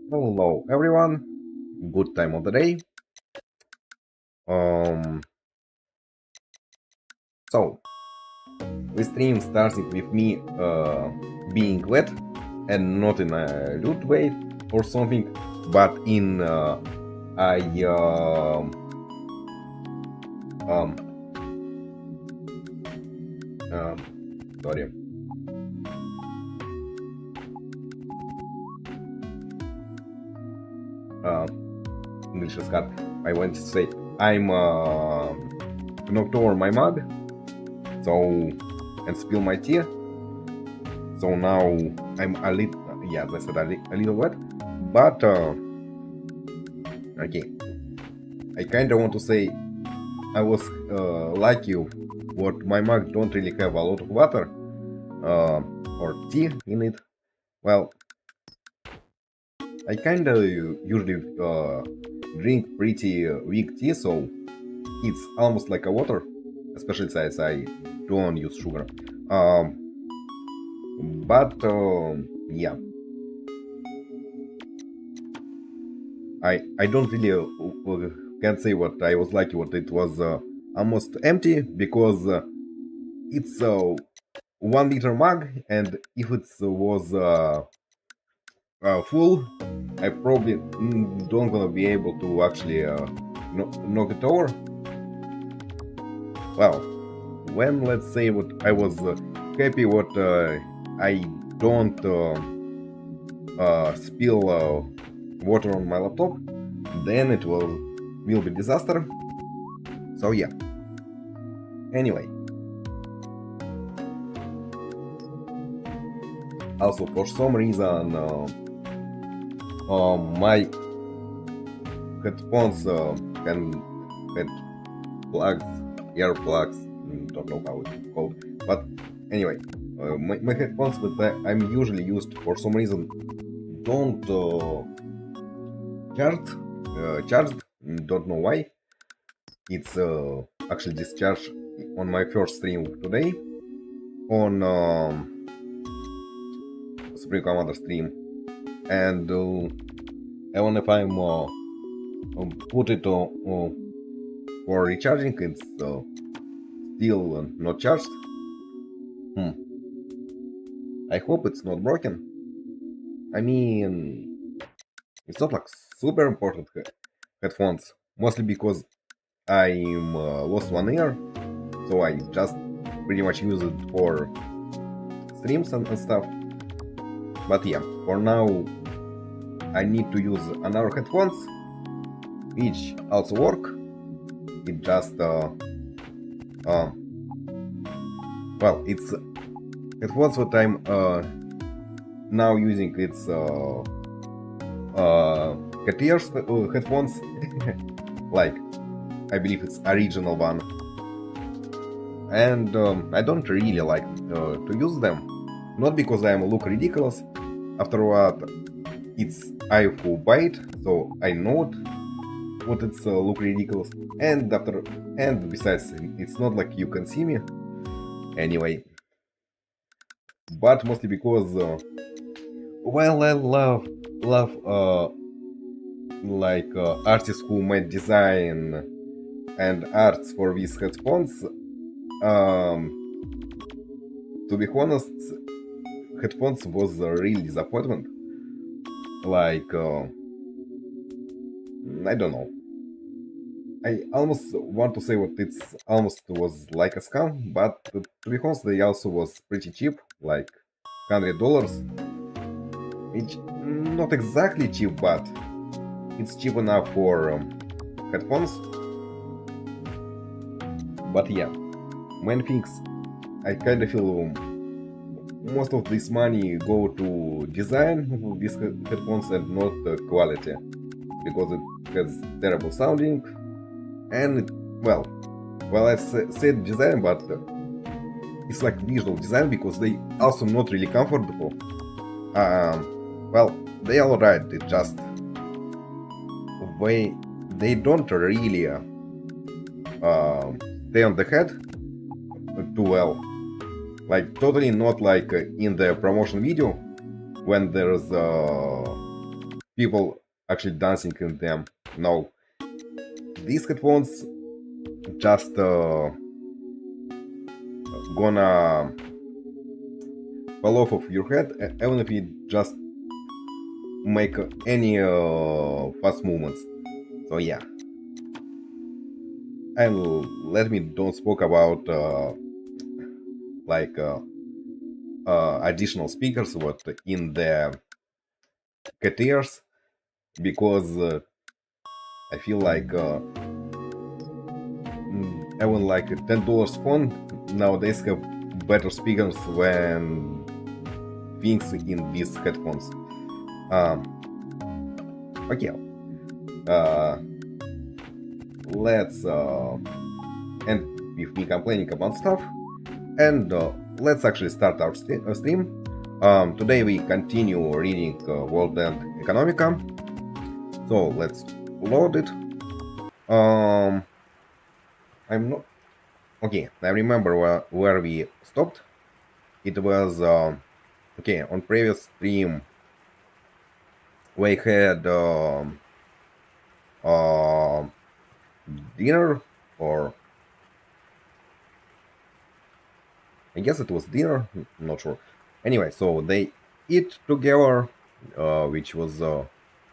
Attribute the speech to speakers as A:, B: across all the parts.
A: Hello everyone, good time of the day. Um, so this stream started with me being wet and not in a rude way or something, but in I um, um, sorry, uh, English is hard. I want to say I'm knocked over my mug, so and spill my tea. So now I'm a little, yeah, as I said, a little wet, but okay. I kinda want to say I was lucky what my mug don't really have a lot of water uh, or tea in it. Well, I kinda usually drink pretty weak tea, so it's almost like a water, especially since I don't use sugar. Um, but yeah, I don't really can say what I was lucky what it was almost empty because it's a 1 liter mug, and if it was full, I probably don't gonna be able to actually knock it over. Well, when let's say what I was happy what I don't spill water on my laptop, then it will be disaster. So yeah. Anyway. Also, for some reason, my headphones can had plugs, ear plugs. Don't know how it's called, but anyway, my headphones that I'm usually used for some reason don't charged. Don't know why. It's actually discharged on my first stream today on Spring Commander stream, and even if I'm put it for recharging, it's still not charged. I hope it's not broken. I mean, it's not like super important headphones, mostly because I'm lost one ear, so I just pretty much use it for streams and stuff. But yeah, for now I need to use another headphones, which also work. It just well, it's headphones that I'm now using. It's cat ears headphones, like I believe it's original one, and I don't really like to use them. Not because I look ridiculous. After what, it's I who buy it, so I know what it's look ridiculous. And besides, it's not like you can see me anyway. But mostly because, well, I love like artists who made design and arts for these headphones. To be honest, headphones was a real disappointment. Like, I don't know. I almost want to say what it's almost was like a scam, but to be honest, they also was pretty cheap, like $100. Which not exactly cheap, but it's cheap enough for headphones. But yeah, main things, I kind of feel most of this money go to design of these headphones and not quality, because it has terrible sounding and well I said design, but it's like visual design because they also not really comfortable. Well, they are alright, it just they don't really stay on the head too well. Like totally not like in the promotion video when there's people actually dancing in them. No, these headphones just gonna fall off of your head, even if you just make any fast movements. So yeah, and let me don't spoke about like additional speakers what in the cat ears, because I feel like even like a $10 phone nowadays have better speakers than things in these headphones. Um, okay, uh, let's end with me complaining about stuff, and let's actually start our stream. Today we continue reading World End Economica, so let's load it. I'm not okay. I remember where we stopped. It was okay on previous stream. We had uh, dinner, or I guess it was dinner. Not sure. Anyway, so they eat together, which was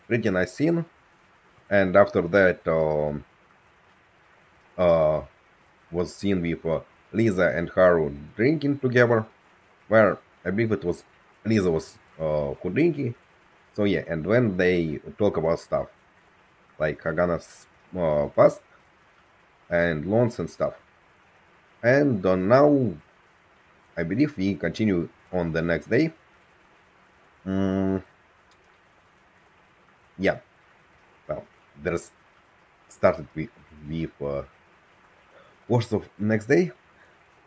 A: pretty nice scene. And after that, uh, was seen with Lisa and Haru drinking together, where I believe it was Lisa was who drinking. So yeah, and when they talk about stuff like Hagana's past and loans and stuff, and now I believe we continue on the next day. Mm, yeah, well, there's started with words of next day.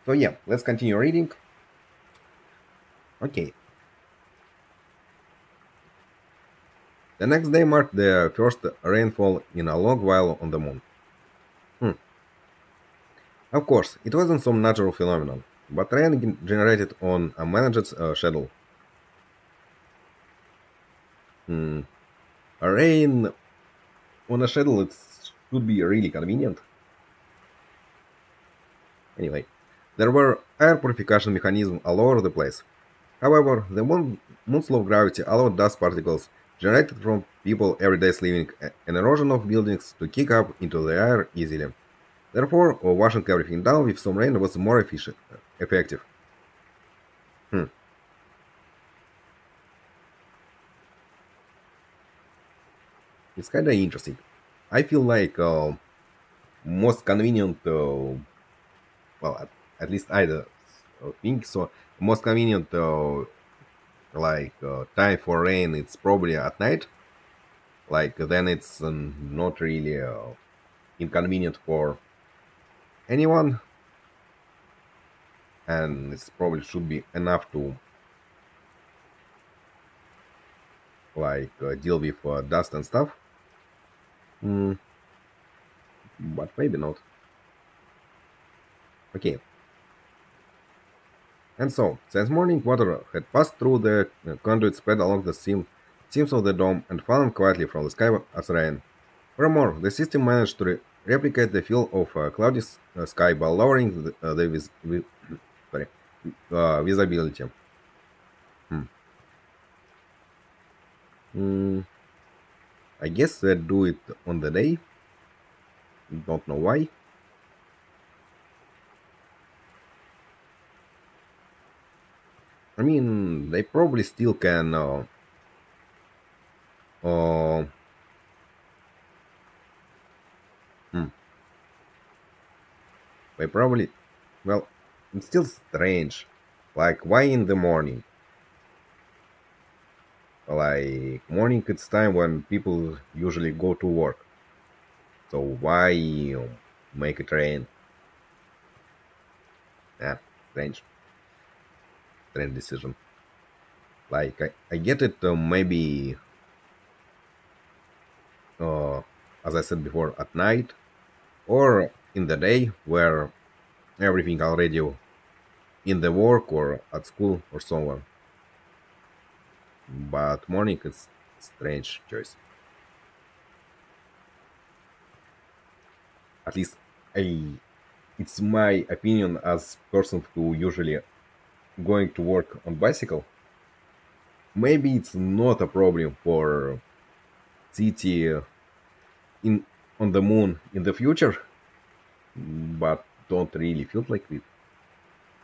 A: So yeah, let's continue reading. Okay. The next day marked the first rainfall in a long while on the moon. Hmm. Of course, it wasn't some natural phenomenon, but rain generated on a managed schedule. Hmm. A rain on a schedule, it should be really convenient. Anyway, there were air purification mechanisms all over the place. However, the moon's low gravity allowed dust particles generated from people every day living an erosion of buildings to kick up into the air easily. Therefore, washing everything down with some rain was more effective. Hmm. It's kinda interesting. I feel like most convenient, well, at least I think so. Most convenient, time for rain, it's probably at night. Like then it's not really inconvenient for anyone, and it's probably should be enough to deal with dust and stuff. Mm, but maybe not. Okay. And so, since morning, water had passed through the conduit, spread along the seams of the dome, and fallen quietly from the sky as rain. Furthermore, the system managed to replicate the feel of a cloudy sky by lowering the sorry, visibility. Hmm. Mm, I guess they do it on the day. Don't know why. I mean, they probably still can. Uh, hmm, they probably. Well, it's still strange. Like, why in the morning? Like, morning it's time when people usually go to work. So why make it rain? Yeah, strange. Strange decision. Like, I get it, maybe, uh, as I said before, at night or in the day where everything already in the work or at school or somewhere. But morning it's strange choice. At least it's my opinion as person who usually going to work on bicycle. Maybe it's not a problem for city in on the moon in the future, but don't really feel like it.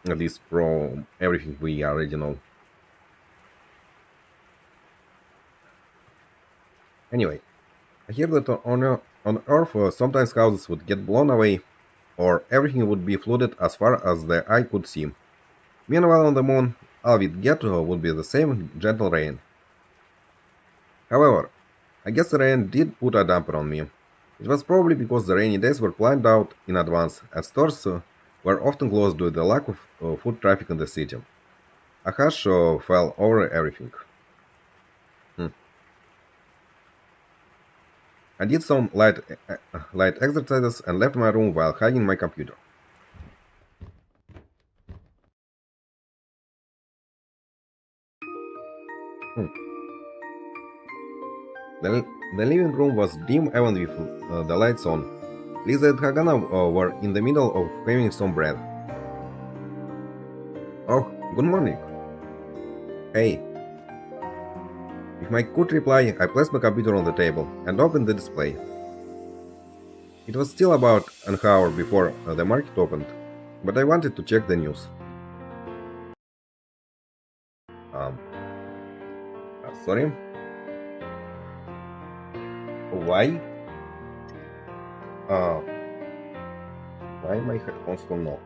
A: At least from everything we already know. Anyway, I hear that on Earth sometimes houses would get blown away, or everything would be flooded as far as the eye could see. Meanwhile, on the moon, all we'd get would be the same gentle rain. However, I guess the rain did put a damper on me. It was probably because the rainy days were planned out in advance, and stores were often closed due to the lack of foot traffic in the city. A hush fell over everything. Hmm. I did some light exercises and left my room while hiding my computer. Hmm. The living room was dim even with the lights on. Lisa and Hagana were in the middle of having some bread. Oh, good morning. Hey. With my quick reply, I placed my computer on the table and opened the display. It was still about an hour before the market opened, but I wanted to check the news. Um, sorry? Why? Uh, why my headphones don't know?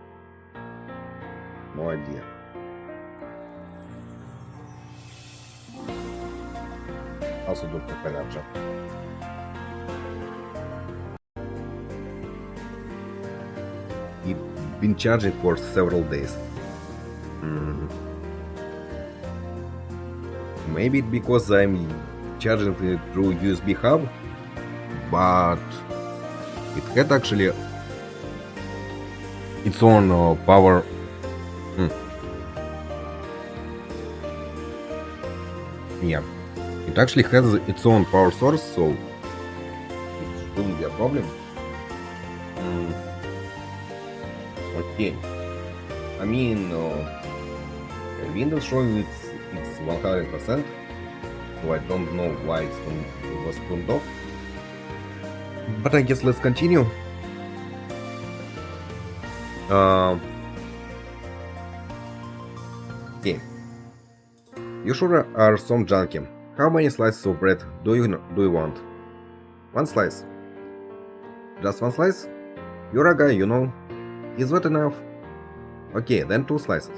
A: No idea. Also don't have energy. It's been charging for several days. Maybe because I'm charging it through USB hub, but it had actually its own power. Yeah, it actually has its own power source, so it shouldn't be a problem. Okay, I mean, Windows showing it's 100%, so I don't know why it was turned off. But I guess let's continue. Okay. You sure are some junkie. How many slices of bread do you want? One slice. Just one slice? You're a guy, you know. Is that enough? Okay, then 2 slices.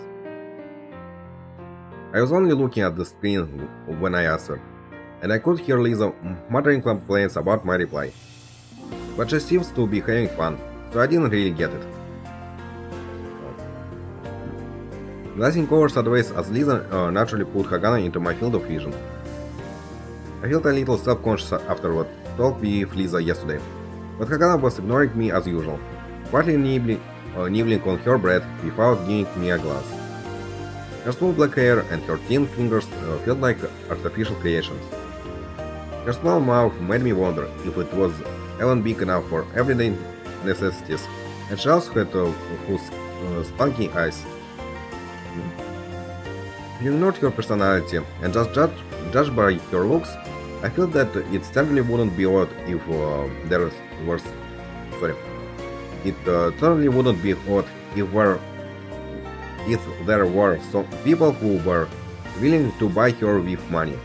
A: I was only looking at the screen when I answered, and I could hear Lisa muttering complaints about my reply. But she seems to be having fun, so I didn't really get it. Glassing covers advice as Lisa naturally put Hagana into my field of vision. I felt a little self-conscious after what talk with Lisa yesterday, but Hagana was ignoring me as usual, partly nibbling on her bread without giving me a glass. Her smooth black hair and her thin fingers felt like artificial creations. Her small mouth made me wonder if it was even big enough for everyday necessities, and she also had spunky eyes. You ignored her personality and just judged by her looks. I feel that it certainly wouldn't be odd if there was. Sorry. It certainly wouldn't be odd if there were some people who were willing to buy her with money.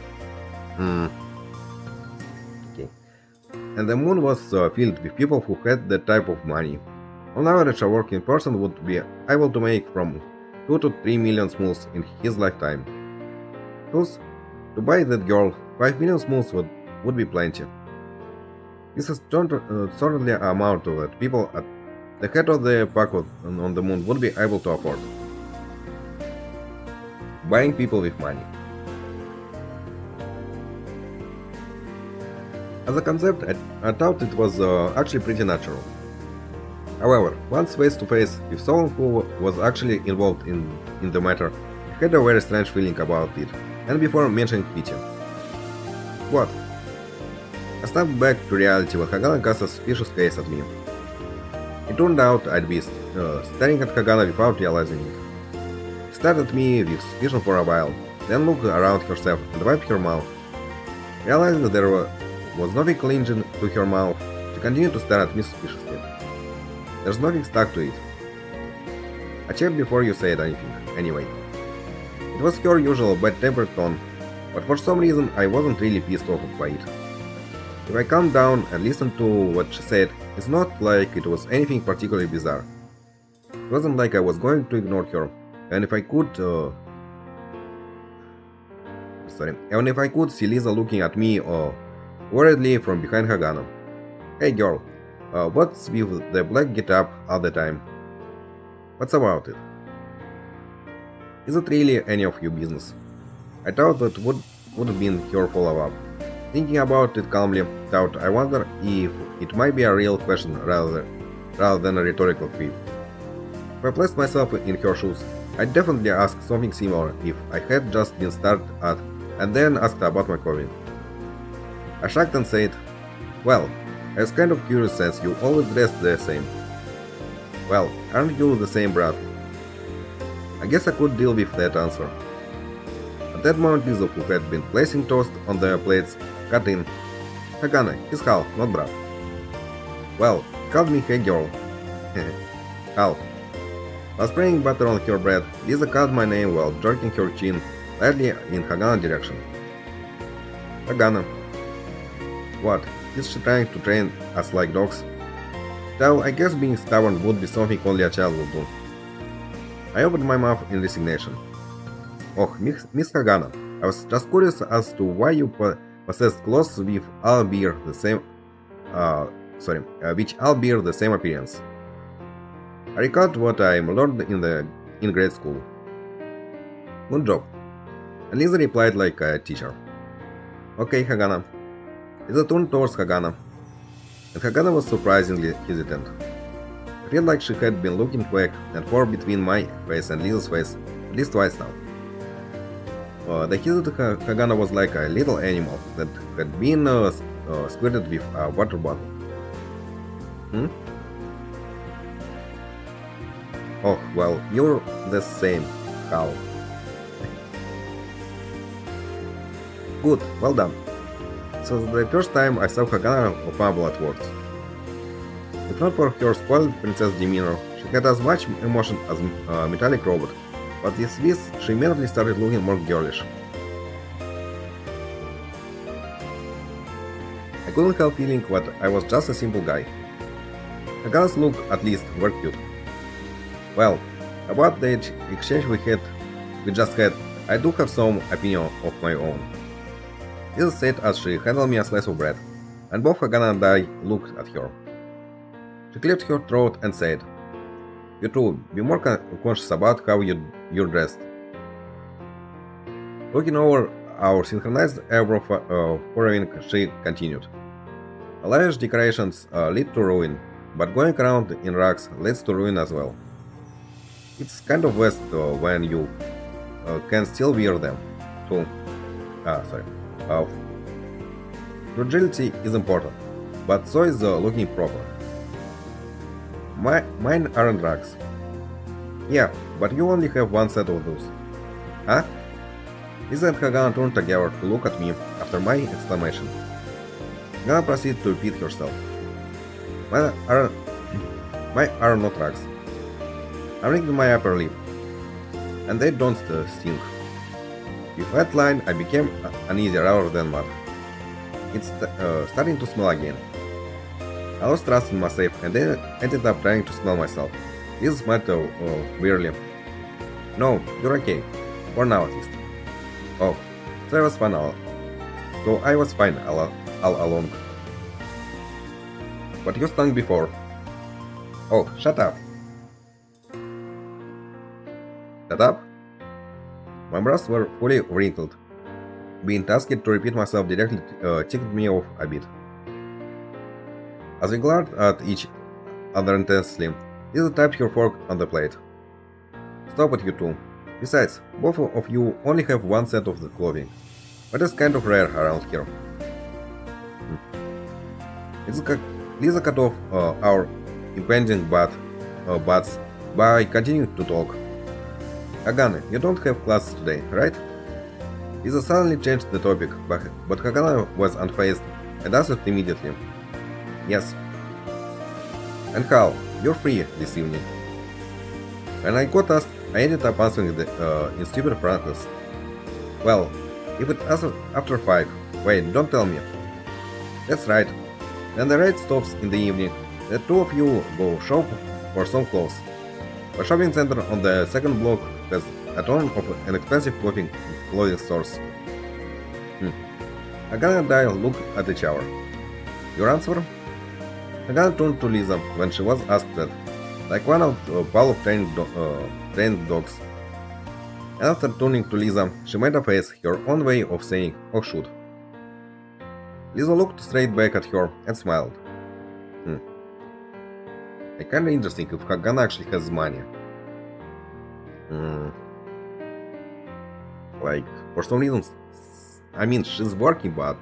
A: Okay. And the moon was filled with people who had that type of money. On average, a working person would be able to make from 2 to 3 million smooths in his lifetime. Thus, to buy that girl, 5 million smooths would be plenty. This is certainly an amount that people at the head of the pack on the moon would be able to afford. Buying people with money. As a concept, I thought it was actually pretty natural. However, once face to face with someone who was actually involved in the matter, I had a very strange feeling about it, and before mentioning pity. What? I snapped back to reality when Hagana cast a suspicious gaze at me. It turned out I'd be staring at Hagana without realizing it. She stared at me with suspicion for a while, then looked around herself and wiped her mouth. Realizing that there was nothing clinging to her mouth, she continued to stare at me suspiciously. There's nothing stuck to it. I checked before you said anything, anyway. It was her usual bad-tempered tone, but for some reason I wasn't really pissed off by it. If I calmed down and listened to what she said, it's not like it was anything particularly bizarre. It wasn't like I was going to ignore her, and if I could see Lisa looking at me worriedly from behind Hagana. Hey girl, what's with the black get-up all the time? What's about it? Is it really any of your business? I thought that would have been her follow-up. Thinking about it calmly, I wonder if it might be a real question rather than a rhetorical quip. If I placed myself in her shoes, I'd definitely ask something similar if I had just been stared at and then asked about my clothing. I shrugged and said, well, I was kind of curious since you always dressed the same. Well, aren't you the same brat? I guess I could deal with that answer. At that moment, Lisa, who had been placing toast on the plates, cut in. Hagana, he's Hal, not Brad. Well, he called me hey girl. Hal. While spraying butter on her bread, Lisa called my name while jerking her chin lightly in Hagana's direction. Hagana. What? Is she trying to train us like dogs? Well, I guess being stubborn would be something only a child would do. I opened my mouth in resignation. Oh, Miss Hagana, I was just curious as to why you possessed clothes which all bear the same appearance. I recalled what I learned in grade school. Good job. And Lisa replied like a teacher. Okay, Hagana. It's a turn towards Hagana. And Hagana was surprisingly hesitant. I felt like she had been looking back and forth between my face and Lisa's face at least twice now. The hesitant Hagana was like a little animal that had been squirted with a water bottle. Oh, well, you're the same, Hal. Good, well done. So the first time I saw Hagana fumble at words. If not for her spoiled princess demeanor, she had as much emotion as a metallic robot, but with this she immediately started looking more girlish. I couldn't help feeling that I was just a simple guy. Hagana's look, at least, were cute. Well, about the exchange we just had, I do have some opinion of my own. Lisa said as she handed me a slice of bread, and both Hagana and I looked at her. She cleared her throat and said, You too, be more conscious about how you're dressed. Looking over our synchronized eyebrow furrowing, she continued. Lavish decorations lead to ruin, but going around in rags leads to ruin as well. It's kind of waste when you can still wear them, too. Fragility is important, but so is looking proper. Mine aren't rags. Yeah, but you only have one set of those. Huh? Lisa and Hagana turned together to look at me after my exclamation. Hagana proceeded to repeat herself. Mine are not rags. I wrinkled my upper lip, and they don't sting. With that line, I became uneasy rather than mad. It's starting to smell again. I lost trust in myself and then ended up trying to smell myself. This smelled weirdly. No, you're okay. For now at least. Oh, so I was fine all along. But you stung before. Oh, shut up. Shut up? My brows were fully wrinkled. Being tasked to repeat myself directly ticked me off a bit. As we glared at each other intensely, Lisa tapped her fork on the plate. Stop it, you two. Besides, both of you only have one set of the clothing. That is kind of rare around here. Lisa cut off our impending butts by continuing to talk. Hagane, you don't have classes today, right? Lisa suddenly changed the topic, but Hagane was unfazed and answered immediately. Yes. And Hal, you're free this evening. When I got asked, I ended up answering in stupid frankness. Well, if it after 5, wait, don't tell me. That's right. When the raid stops in the evening, the two of you go shop for some clothes. A shopping center on the second block has a ton of inexpensive clothing stores. Hagane and I look at each other. Your answer? Hagane turned to Lisa when she was asked that, like one of a pile of trained dogs. And after turning to Lisa, she made a face, her own way of saying, oh shoot. Lisa looked straight back at her and smiled. Kinda interesting if Hagane actually has money. Like, for some reason, I mean, she's working, but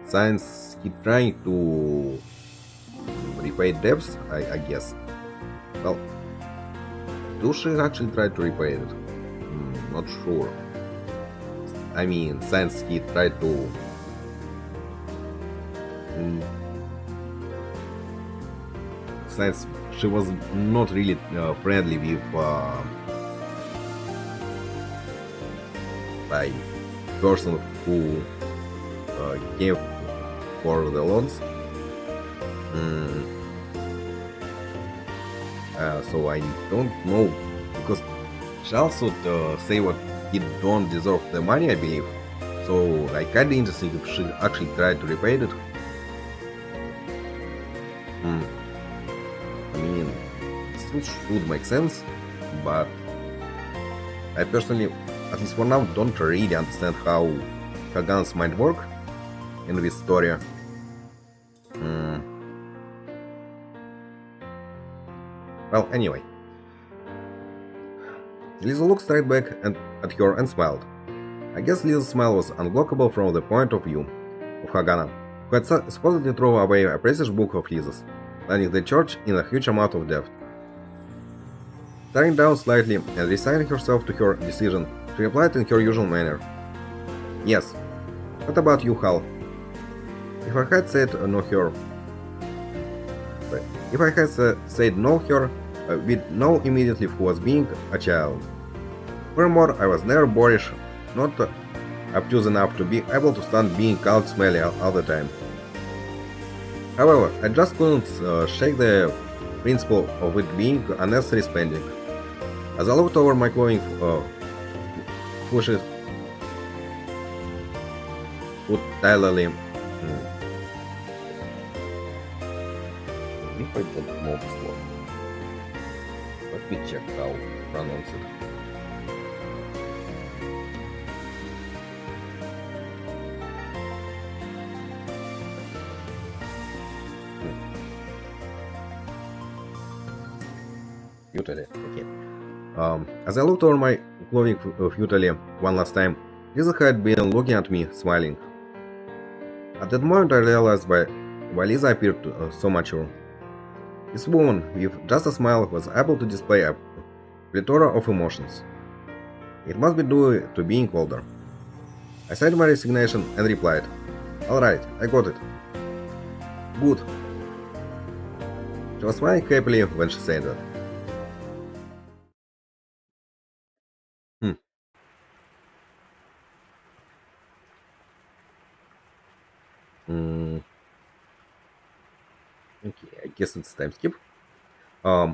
A: since he's trying to repay debts, I guess. Well, do she actually try to repay it? Not sure. I mean, since he tried to... since she was not really friendly with like person who came for the loans. So I don't know, because she also say what he don't deserve the money, I believe. So like kinda interesting if she actually tried to repay it. I mean, it should make sense, but I personally, at least for now, don't really understand how Hagane's mind work in this story. Well, anyway. Lisa looked straight back at her and smiled. I guess Lisa's smile was unblockable from the point of view of Hagane, who had supposedly thrown away a precious book of Lisa's, landing the church in a huge amount of debt. Staring down slightly and resigning herself to her decision, she replied in her usual manner. Yes. What about you, Hal? If I had said no her... If I had said no her, we'd know immediately who was being a child. Furthermore, I was never boorish, not obtuse enough to be able to stand being called smelly all the time. However, I just couldn't shake the principle of it being unnecessary spending. As I looked over my clothing pushes put tirelessly. If I don't know this word, let me check how to pronounce it. Futilely, okay. As I looked over my clothing futilely one last time, Lisa had been looking at me, smiling. At that moment I realized why Lisa appeared so mature. This woman, with just a smile, was able to display a plethora of emotions. It must be due to being older. I signed my resignation and replied, Alright, I got it. Good. She was smiling happily when she said that. Okay, I guess it's time skip.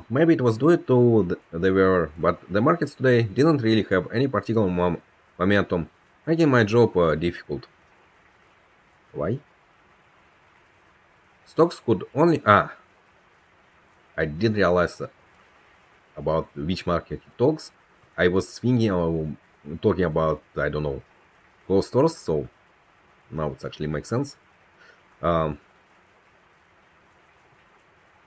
A: Maybe it was due to the weather, but the markets today didn't really have any particular momentum, making my job difficult. Why? Stocks could only... I did realize about which market it talks. I was thinking of talking about, I don't know, closed stores, so now it actually makes sense.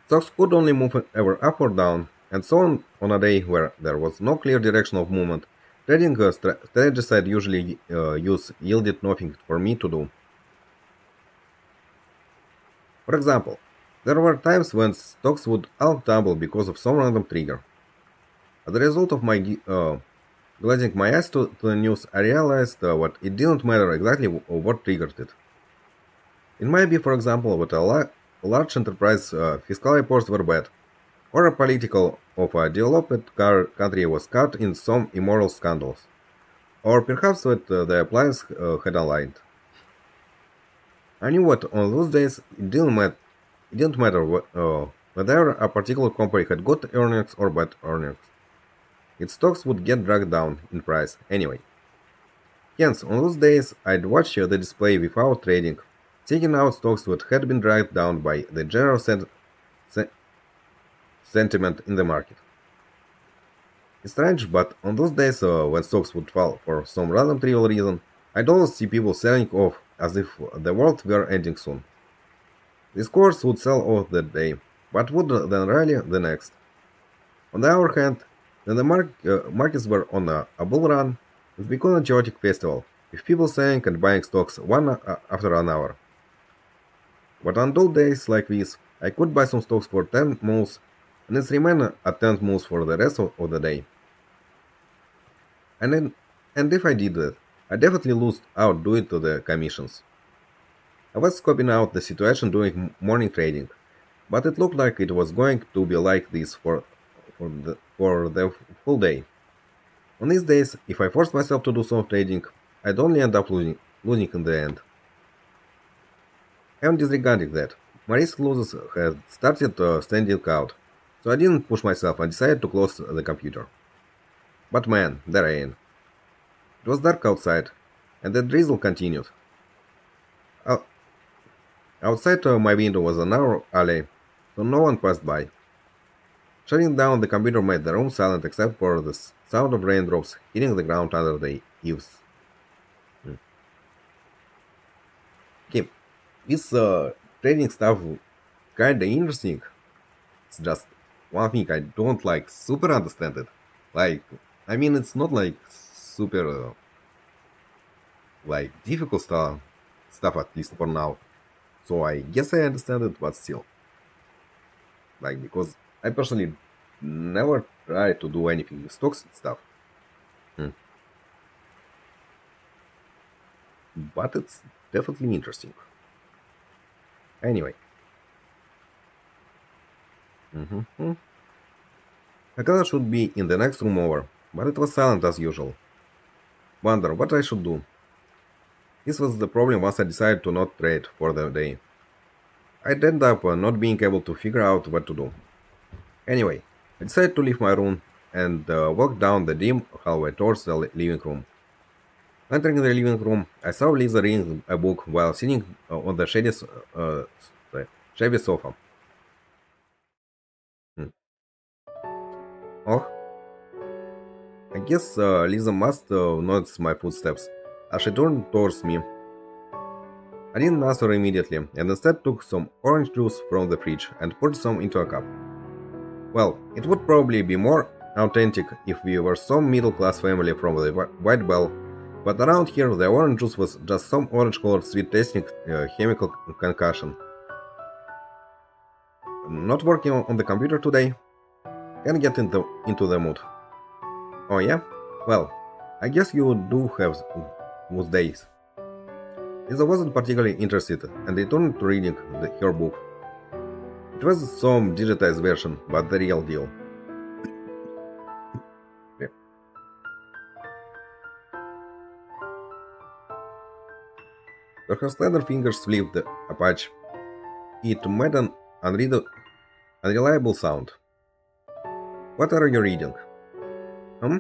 A: Stocks could only move ever up or down, and so on a day where there was no clear direction of movement, trading strategies I'd usually use yielded nothing for me to do. For example, there were times when stocks would all tumble because of some random trigger. As a result of my glazing my eyes to the news, I realized what it didn't matter exactly what triggered it. It might be, for example, that a large enterprise fiscal reports were bad, or a political of a developed country was caught in some immoral scandals, or perhaps that the appliance had aligned. I knew what on those days it didn't matter whether a particular company had good earnings or bad earnings. Its stocks would get dragged down in price anyway. Hence, on those days, I'd watch the display without trading, taking out stocks that had been dragged down by the general se- sentiment in the market. It's strange, but on those days when stocks would fall for some random trivial reason, I'd always see people selling off as if the world were ending soon. This course would sell off that day, but would then rally the next. On the other hand, when the markets were on a bull run, it became a chaotic festival, with people selling and buying stocks one after another. But on those days like this, I could buy some stocks for 10 moves, and it remained at 10 moves for the rest of the day. And then, and if I did that, I definitely lose out due to the commissions. I was scoping out the situation during morning trading, but it looked like it was going to be like this for the full day. On these days, if I forced myself to do some trading, I'd only end up losing in the end. Even disregarding that, my risk losses had started standing out, so I didn't push myself and decided to close the computer. But man, there I am. It was dark outside, and the drizzle continued. Out- Outside my window was a narrow alley, so no one passed by. Shutting down the computer made the room silent except for the sound of raindrops hitting the ground under the eaves. Hmm. Okay, this trading stuff kinda interesting. It's just one thing I don't like super understand it. Like, I mean, it's not like super like difficult stuff at least for now. So I guess I understand it, but still, like because I personally never try to do anything with stocks and stuff. Hmm. But it's definitely interesting. Anyway, mm-hmm. Hakata should be in the next room over, but it was silent as usual. Wonder what I should do. This was the problem once I decided to not trade for the day. I'd end up not being able to figure out what to do. Anyway, I decided to leave my room and walk down the dim hallway towards the living room. Entering the living room, I saw Lisa reading a book while sitting on the shabby sofa. Hmm. Oh, I guess Lisa must notice my footsteps as she turned towards me. I didn't answer immediately and instead took some orange juice from the fridge and poured some into a cup. Well, it would probably be more authentic if we were some middle class family from the White Bell, but around here the orange juice was just some orange colored sweet tasting chemical concoction. Not working on the computer today? Can get into the mood. Oh yeah? Well, I guess you do have those days. Lisa wasn't particularly interested and returned to reading her book. It was some digitized version, but the real deal. Yeah. Her slender fingers flipped a page. It made an unreliable sound. What are you reading? Hmm?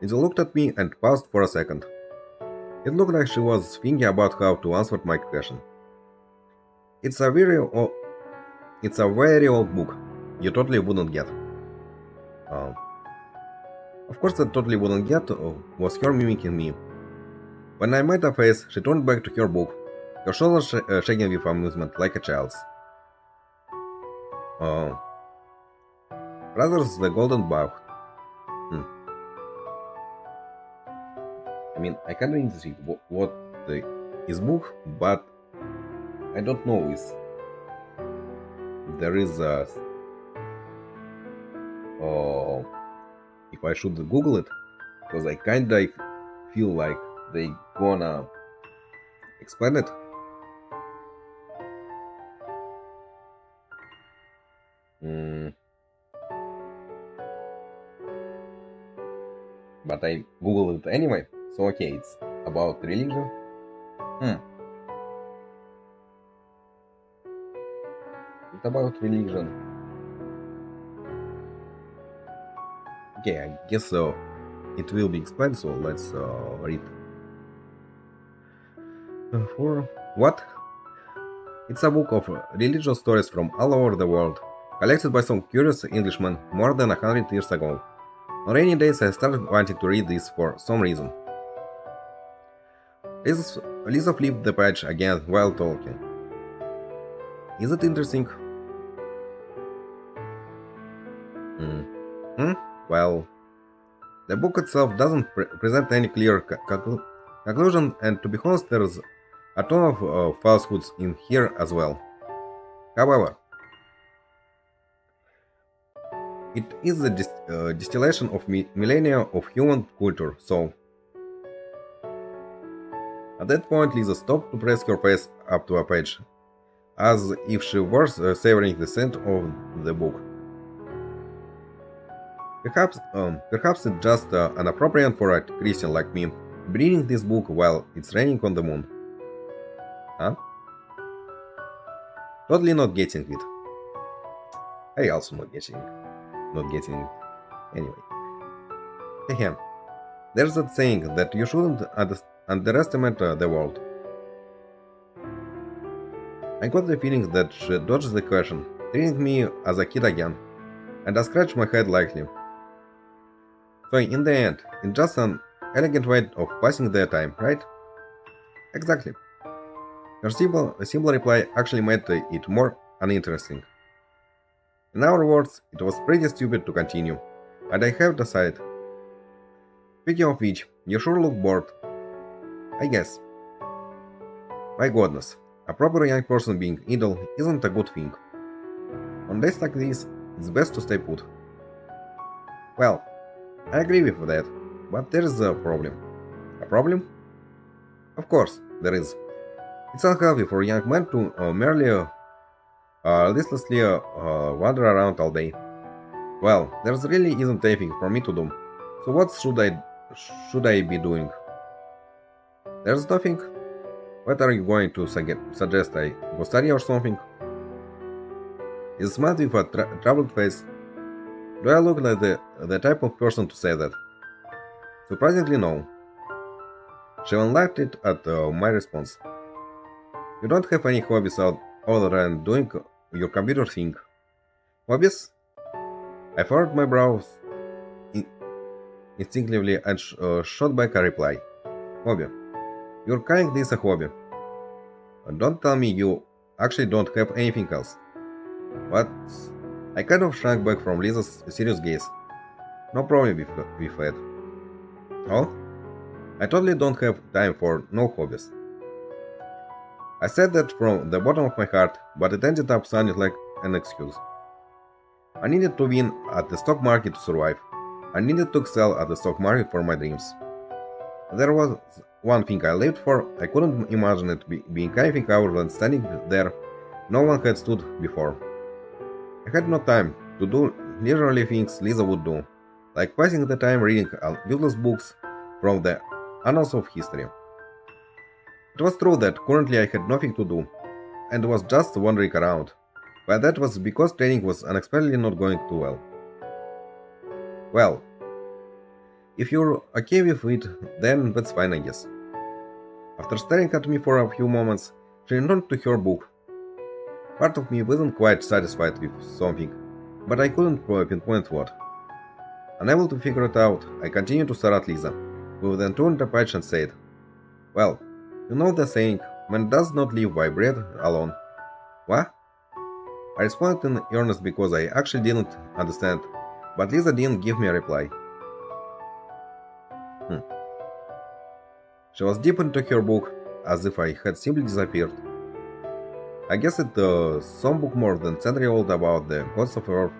A: Lisa looked at me and paused for a second. It looked like she was thinking about how to answer my question. It's a very old, it's a very old book. You totally wouldn't get. Um, of course, I totally wouldn't get was her mimicking me. When I made a face, she turned back to her book, her shoulders shaking with amusement like a child's. Uh, Brothers the Golden Bough. Hmm. I mean, I can't really see what the, his book, but I don't know is. there is a... if I should Google it, because I kinda feel like they gonna explain it. But I Google it anyway. So okay, it's about religion. It's about religion. Okay, I guess so. It will be explained, so let's read. For what? It's a book of religious stories from all over the world, collected by some curious Englishmen more than 100 years ago. On rainy days, I started wanting to read this for some reason. Lisa flipped the page again while talking. Is it interesting? Well, the book itself doesn't present any clear conclusion, and to be honest, there's a ton of falsehoods in here as well. However, it is the distillation of millennia of human culture, so... At that point, Lisa stopped to press her face up to a page, as if she were savoring the scent of the book. Perhaps it's just inappropriate for a Christian like me reading this book while it's raining on the moon. Huh? Totally not getting it. I also not getting it. Anyway. Hey, there's that saying that you shouldn't underestimate the world. I got the feeling that she dodged the question, treating me as a kid again, and I scratched my head lightly. So in the end, it's just an elegant way of passing the time, right? Exactly. Her simple reply actually made it more uninteresting. In our words, it was pretty stupid to continue, and I have decided. Speaking of which, you sure look bored. I guess. My goodness, a proper young person being idle isn't a good thing. On days like this, it's best to stay put. Well, I agree with that, but there is a problem. A problem? Of course, there is. It's unhealthy for a young man to merely listlessly wander around all day. Well, there really isn't anything for me to do. So what should I be doing? There's nothing. What are you going to suggest I go study or something? Is Matt with a troubled face? Do I look like the type of person to say that? Surprisingly, no. She laughed at my response. You don't have any hobbies other than doing your computer thing. Hobbies? I furrowed my brows instinctively and shot back a reply. Hobby. You're calling this a hobby. Don't tell me you actually don't have anything else. What? I kind of shrank back from Lisa's serious gaze. No problem with that. Oh? I totally don't have time for no hobbies. I said that from the bottom of my heart, but it ended up sounding like an excuse. I needed to win at the stock market to survive. I needed to excel at the stock market for my dreams. There was one thing I lived for. I couldn't imagine it being anything other than standing there no one had stood before. I had no time to do leisurely things Lisa would do, like passing the time reading useless books from the annals of history. It was true that currently I had nothing to do, and was just wandering around, but that was because training was unexpectedly not going too well. Well, if you're okay with it, then that's fine, I guess. After staring at me for a few moments, she returned to her book. Part of me wasn't quite satisfied with something, but I couldn't pinpoint what. Unable to figure it out, I continued to stare at Lisa, who then turned the page and said, "Well, you know the saying, man does not live by bread alone." What? I responded in earnest because I actually didn't understand, but Lisa didn't give me a reply. She was deep into her book, as if I had simply disappeared. I guess it's some book more than century old about the gods of Earth,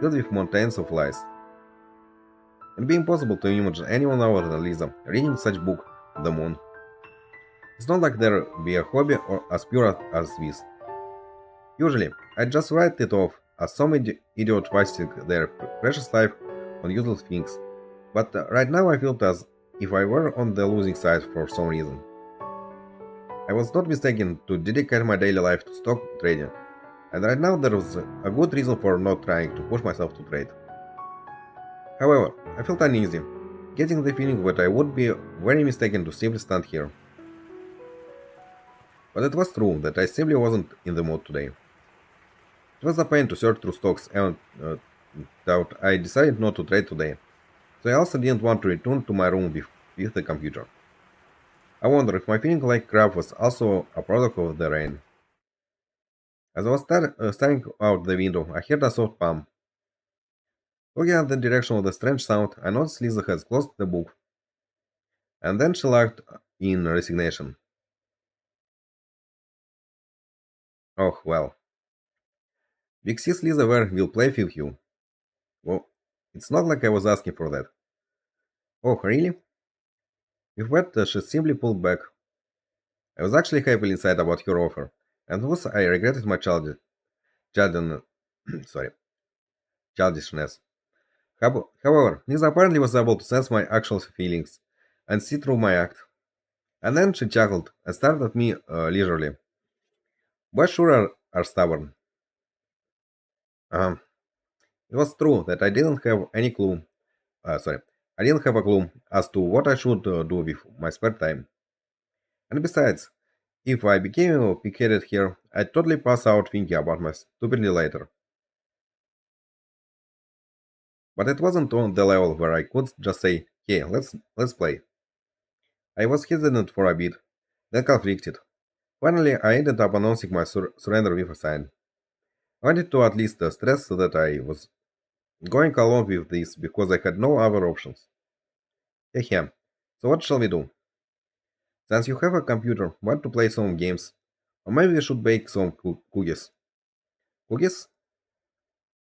A: filled with mountains of lies. It'd be impossible to imagine anyone other than Lisa reading such book on the moon. It's not like there be a hobby or as pure as this. Usually, I just write it off as some idiot wasting their precious life on useless things. But right now I feel as if I were on the losing side for some reason. I was not mistaken to dedicate my daily life to stock trading, and right now there was a good reason for not trying to push myself to trade. However, I felt uneasy, getting the feeling that I would be very mistaken to simply stand here. But it was true that I simply wasn't in the mood today. It was a pain to search through stocks and that I decided not to trade today, so I also didn't want to return to my room with the computer. I wonder if my feeling like crap was also a product of the rain. As I was staring out the window, I heard a soft palm. Looking at the direction of the strange sound, I noticed Lisa had closed the book, and then she laughed in resignation. Oh, well. Big Sis Lisa Ware will play with you. Well, it's not like I was asking for that. Oh, really? With that, she simply pulled back. I was actually happy inside about her offer, and thus I regretted my childin, sorry, childishness. However, Lisa apparently was able to sense my actual feelings and see through my act. And then she chuckled and stared at me leisurely. Boys sure are stubborn. Um, it was true that I didn't have any clue. Sorry, I didn't have a clue as to what I should do with my spare time. And besides, if I became picketed here, I'd totally pass out thinking about my stupidity later. But it wasn't on the level where I could just say, "Hey, let's play." I was hesitant for a bit, then conflicted. Finally, I ended up announcing my surrender with a sign. I wanted to at least stress that I was going along with this because I had no other options. Ehem, so what shall we do? Since you have a computer, want to play some games? Or maybe we should bake some cookies. Cookies?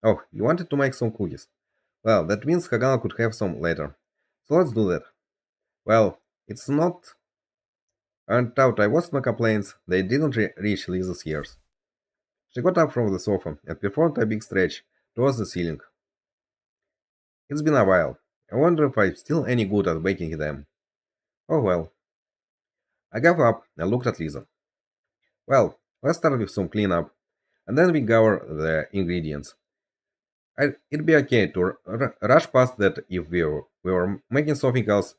A: Oh, you wanted to make some cookies. Well, that means Hagana could have some later. So let's do that. Well, it's not. And out I voiced my complaints, they didn't reach Lisa's ears. She got up from the sofa and performed a big stretch towards the ceiling. It's been a while. I wonder if I'm still any good at baking them. Oh well. I gave up and looked at Lisa. Well, let's start with some cleanup, and then we gather the ingredients. It'd be okay to rush past that if we were making something else,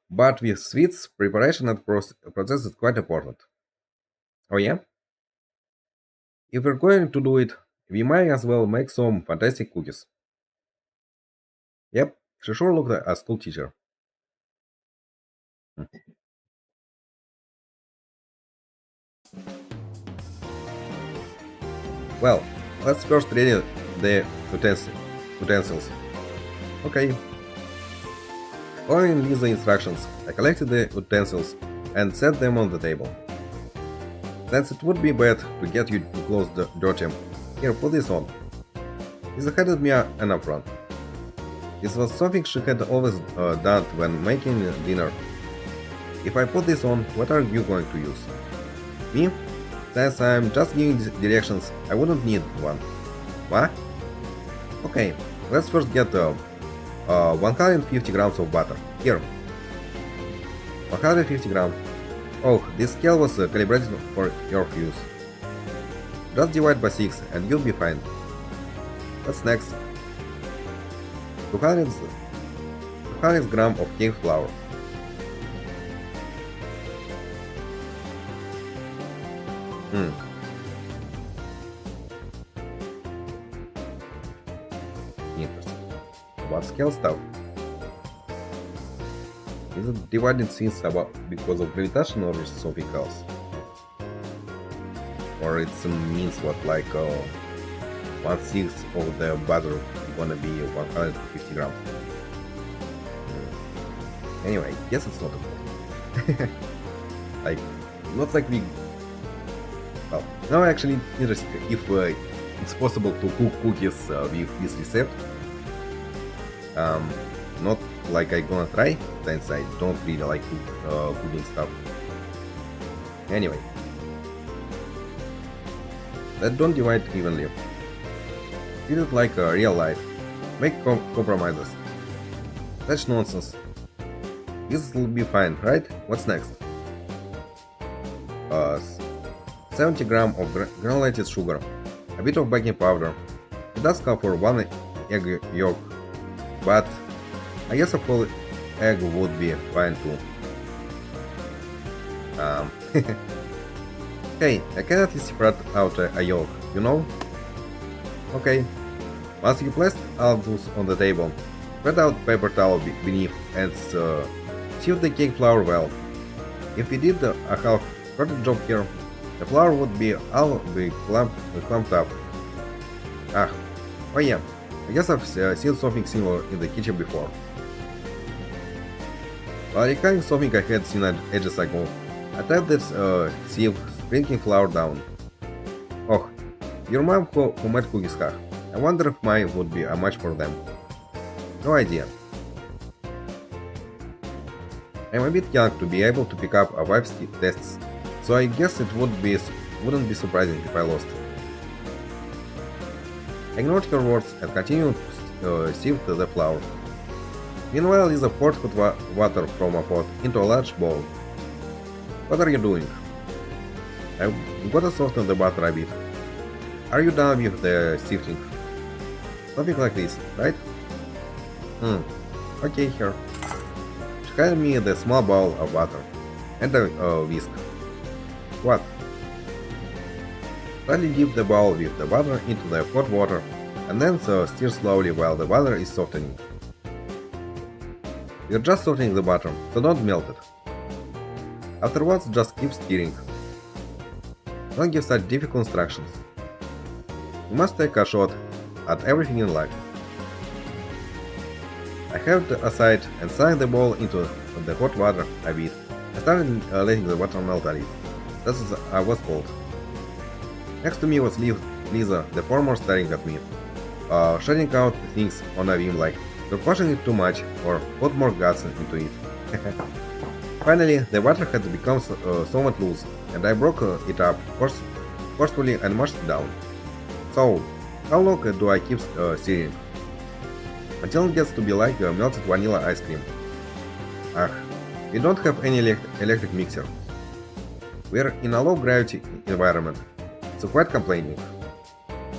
A: but with sweets, preparation and process is quite important. Oh yeah? If we're going to do it, we might as well make some fantastic cookies. Yep, she sure looked like a school teacher. Well, let's first ready the utensils. Okay. Following Lisa's instructions, I collected the utensils and set them on the table. Since it would be bad to get you too close to dirty, here, put this on. Lisa handed me an apron. This was something she had always done when making dinner. If I put this on, what are you going to use? Me? Since I'm just giving directions, I wouldn't need one. What? Okay, let's first get 150 grams of butter. Here. 150 grams. Oh, this scale was calibrated for your use. Just divide by 6 and you'll be fine. What's next? 200 grams of cake flour. Interesting. What scale stuff? Is it divided since about because of gravitation or something else? Or it means what, like 1/6 of the butter gonna be 150 grams. Anyway, guess it's not important. Like, not like we Well, now actually interesting if it's possible to cook cookies with this recipe. Not like I gonna try, since I don't really like cooking stuff. Anyway, that don't divide evenly. Treat it like real life. Make compromises. That's nonsense. This will be fine, right? What's next? 70 grams of granulated sugar, a bit of baking powder. It does call for 1 egg yolk, but I guess a full egg would be fine too. Hey, I can at least separate out a yolk, you know? Okay. Once you place all those on the table, spread out paper towel beneath and sieve the cake flour well. If we did a half-hearted job here, the flour would be all clumped up. Oh yeah, I guess I've seen something similar in the kitchen before. While recalling something I had seen ages ago, I tapped this sieve, sprinkling flour down. Oh, your mom who made cookies, huh? I wonder if mine would be a match for them. No idea. I'm a bit young to be able to pick up a wife's tests, so I guess it wouldn't be surprising if I lost. I ignored her words and continued to sieve the flour. Meanwhile, Lisa poured hot water from a pot into a large bowl. What are you doing? I've got to soften the butter a bit. Are you done with the sifting? Something like this, right? Okay, here. She handed me the small bowl of butter and a whisk. What? Slightly dip the bowl with the butter into the hot water and then stir slowly while the butter is softening. You're just softening the butter, so don't melt it. Afterwards, just keep stirring. Don't give such difficult instructions. You must take a shot at everything in life. I held it aside and sank the bowl into the hot water a bit. I started letting the water melt a little. That's what I was told. Next to me was Lisa, the former, staring at me, shouting out things on a whim like, "You're pushing it too much," or "Put more guts into it." Finally, the water had become somewhat loose, and I broke it up forcefully and mashed it down. So, how long do I keep stirring? Until it gets to be like melted vanilla ice cream. We don't have any electric mixer. We're in a low gravity environment, so quite complaining.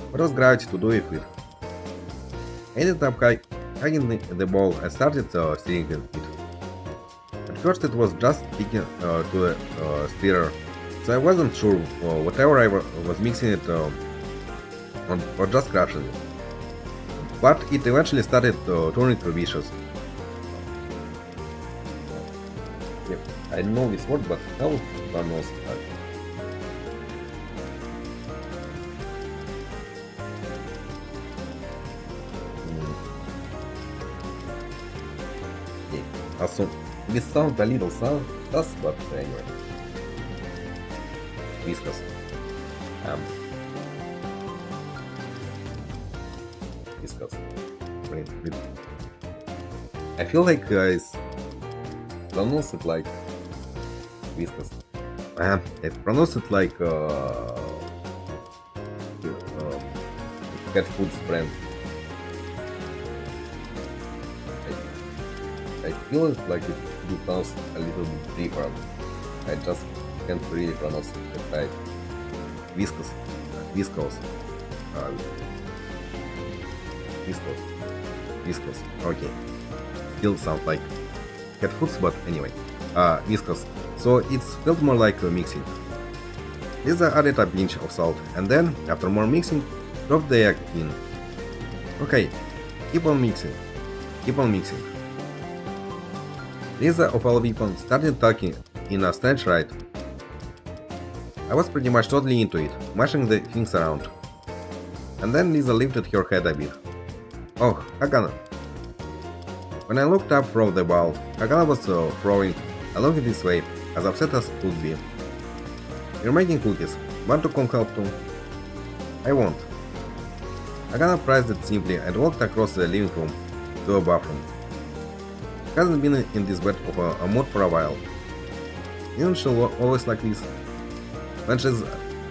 A: What was gravity to do with it? I ended up hugging the bowl and started stirring it. At first it was just sticking to the stirrer, so I wasn't sure whatever I was mixing it on or just crushing it. But it eventually started turning vicious. Yeah, I know this word, but how to pronounce it? Okay. Also, this sounds a little sus, but anyway. Viscous. Viscous. I feel like it's pronounced it like viscous. It's pronounced it like cat food brand. I feel it like it be pronounced a little bit different. I just can't really pronounce it right. Viscous. Viscous. Viscous. Viscous. Okay. Still sounds like cat foods, but anyway. Viscous. So it felt more like mixing. Lisa added a pinch of salt, and then, after more mixing, dropped the egg in. Okay, keep on mixing. Keep on mixing. Lisa of all people started talking in a strange rhythm. I was pretty much totally into it, mashing the things around. And then Lisa lifted her head a bit. Oh, Hagana. When I looked up from the bowl, Hagana was throwing along this way, as upset as could be. You're making cookies. Want to come help too? I won't. I gonna priced it simply and walked across the living room to a bathroom. Hasn't been in this bed of a mood for a while. Isn't she always like this? When she's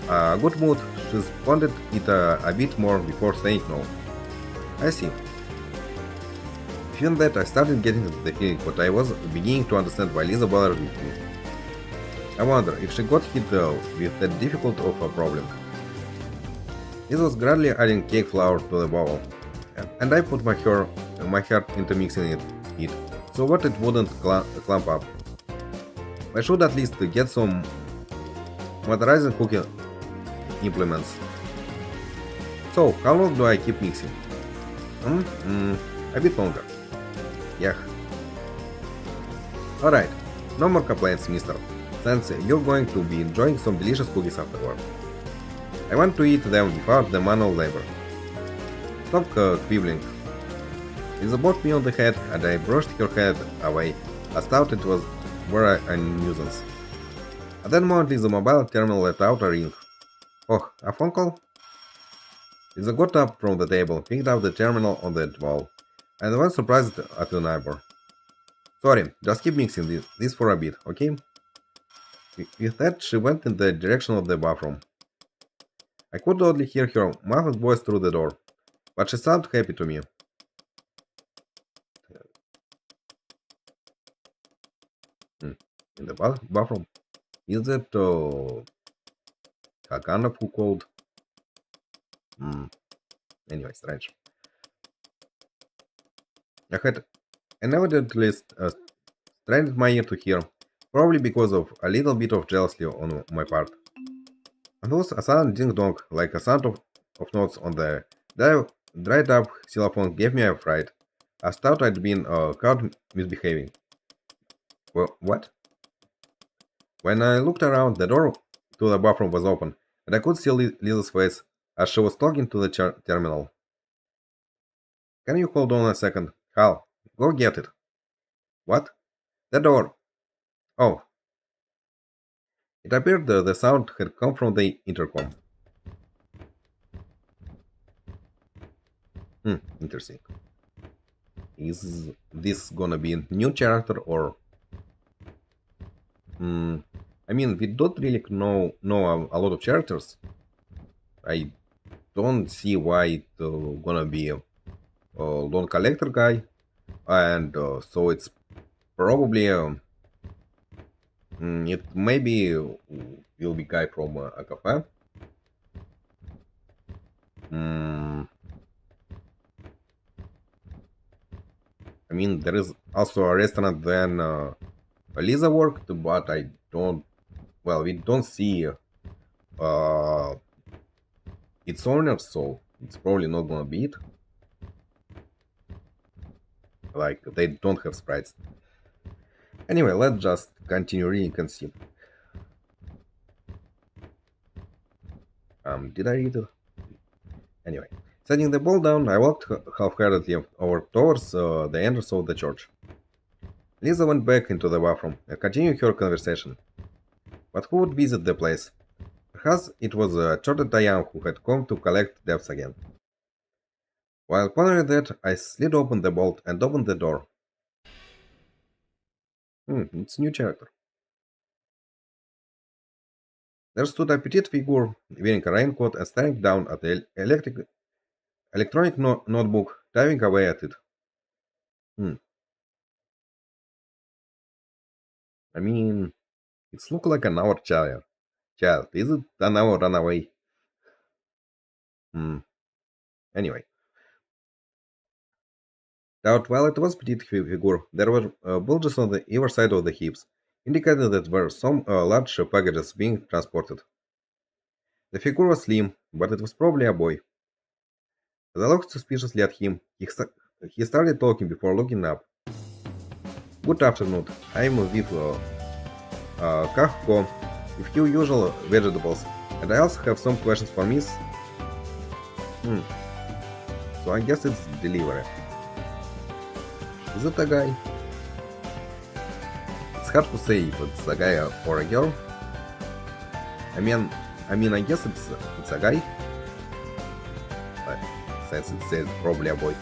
A: a good mood, she's pondered it a bit more before saying no. I see. Even that I started getting the feeling, but I was beginning to understand why Lisa bothered with me. I wonder if she got hit with that difficult of a problem. This was gradually adding cake flour to the bowl, and I put my heart into mixing it so what it wouldn't clump up. I should at least get some motorized cooking implements. So, how long do I keep mixing? A bit longer. Yeah. Alright, no more complaints, mister, since you're going to be enjoying some delicious cookies afterward. I want to eat them without the manual labor. Stop quibbling. Lisa bopped me on the head and I brushed her head away. I thought it were a nuisance. At that moment Lisa mobile terminal let out a ring. Oh, a phone call? Lisa got up from the table, picked up the terminal on the wall, and was surprised at the neighbor. Sorry, just keep mixing this for a bit, okay? With that, she went in the direction of the bathroom. I could only hear her muffled voice through the door, but she sounded happy to me. In the bathroom? Is it Hakanov who called? Anyway, strange. I had evidently strained my ear to hear, probably because of a little bit of jealousy on my part. And thus a sudden ding-dong, like a sound of notes on the dried-up xylophone, gave me a fright. I thought I'd been caught misbehaving. Well, what? When I looked around, the door to the bathroom was open, and I could see Lisa's face as she was talking to the terminal. Can you hold on a second? Hal, go get it. What? The door. Oh. It appeared the sound had come from the intercom. Interesting. Is this gonna be a new character or... I mean, we don't really know a lot of characters. I don't see why it's gonna be a loan collector guy, and so it's probably it maybe will be guy from a cafe. I mean, there is also a restaurant then Lisa worked, but I don't. Well, we don't see its owner, so it's probably not gonna be it. Like, they don't have sprites. Anyway, let's just continue reading and see. Did I read it? Anyway, setting the ball down, I walked half-heartedly over towards the entrance of the church. Lisa went back into the bathroom and continued her conversation. But who would visit the place? Perhaps it was Jordan Diane who had come to collect debts again. While pondering that, I slid open the bolt and opened the door. It's a new character. There stood a petite figure wearing a raincoat and staring down at the electronic notebook, diving away at it. I mean, it's look like an hour child. Is it an hour runaway? Anyway. Doubt while it was petite figure, there were bulges on either side of the hips, indicating that there were some large packages being transported. The figure was slim, but it was probably a boy. As I looked suspiciously at him, he started talking before looking up. Good afternoon, I'm with Kahko, with few usual vegetables, and I also have some questions for Miss. So I guess it's delivery. Is it a guy? It's hard to say if it's a guy or a girl. I mean, I mean, I guess it's a guy. But since it says probably a boy.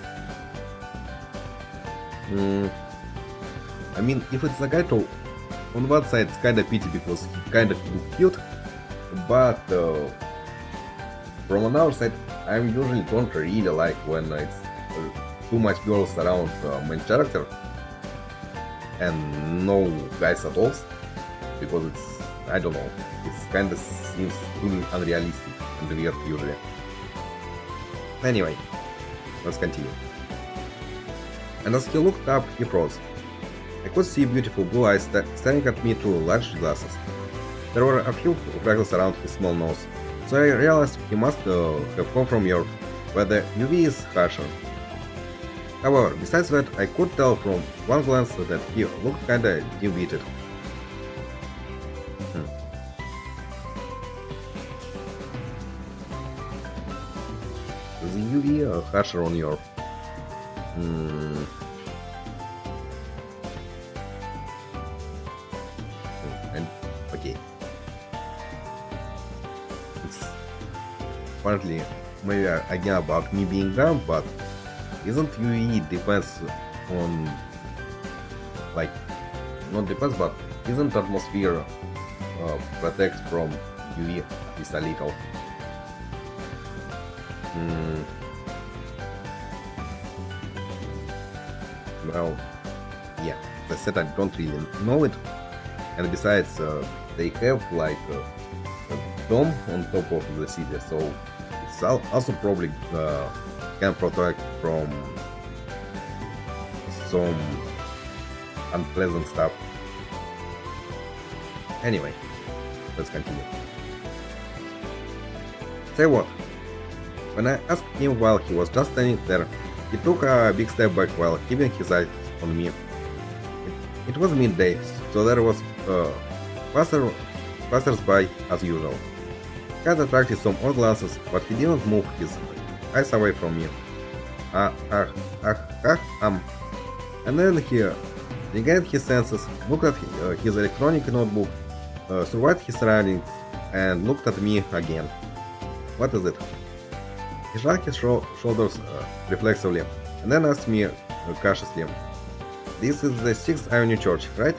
A: I mean, if it's a guy, to on one side it's kinda pity because he kinda cute, but from another side, I usually don't really like when it's too much girls around main character and no guys at all, because it's, I don't know, it's kinda seems too unrealistic and weird usually. Anyway, let's continue. And as he looked up, he froze. I could see beautiful blue eyes staring at me through large glasses. There were a few freckles around his small nose, so I realized he must have come from Europe, where the UV is harsher. However, besides that, I could tell from one glance that he looked kinda dim-witted. The UV harsher on Europe. And okay. It's partly maybe again about me being dumb, but isn't UV depends on, like, not depends, but isn't atmosphere protect from UV at least a little? Well, yeah, as I said, I don't really know it, and besides, they have like a dome on top of the city, so it's also probably can protect from some unpleasant stuff. Anyway, let's continue. Say what? When I asked him while he was just standing there, he took a big step back while keeping his eyes on me. It was midday, so there was passers-by as usual. He had attracted some odd glances, but he didn't move his eyes away from me. And then he regained his senses, looked at his electronic notebook, surveyed his surroundings, and looked at me again. What is it? He shrugged his shoulders reflexively, and then asked me cautiously, "This is the 6th Avenue Church, right?"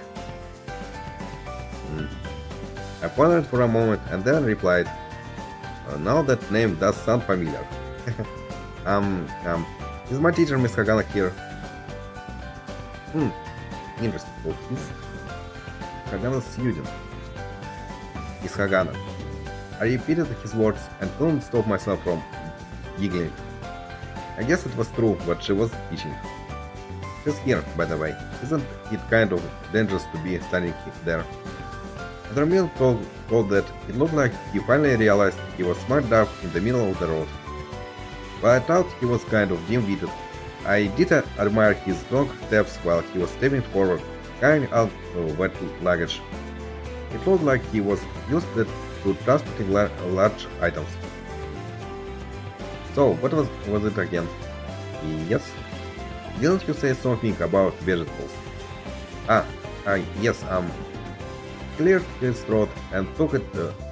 A: I pondered for a moment and then replied, "Now that name does sound familiar." Is my teacher Miss Hagana here? Interesting. So he's Hagana's student. Is Hagana. I repeated his words and couldn't stop myself from giggling. I guess it was true what she was teaching. She's here, by the way. Isn't it kind of dangerous to be standing there? Adramil told that it looked like he finally realized he was smack dab in the middle of the road. But I thought he was kind of dim-witted. I did admire his strong steps while he was stepping forward, carrying out wet luggage. It looked like he was used to transporting large items. So, what was it again? Yes? Didn't you say something about vegetables? Yes, cleared his throat and took it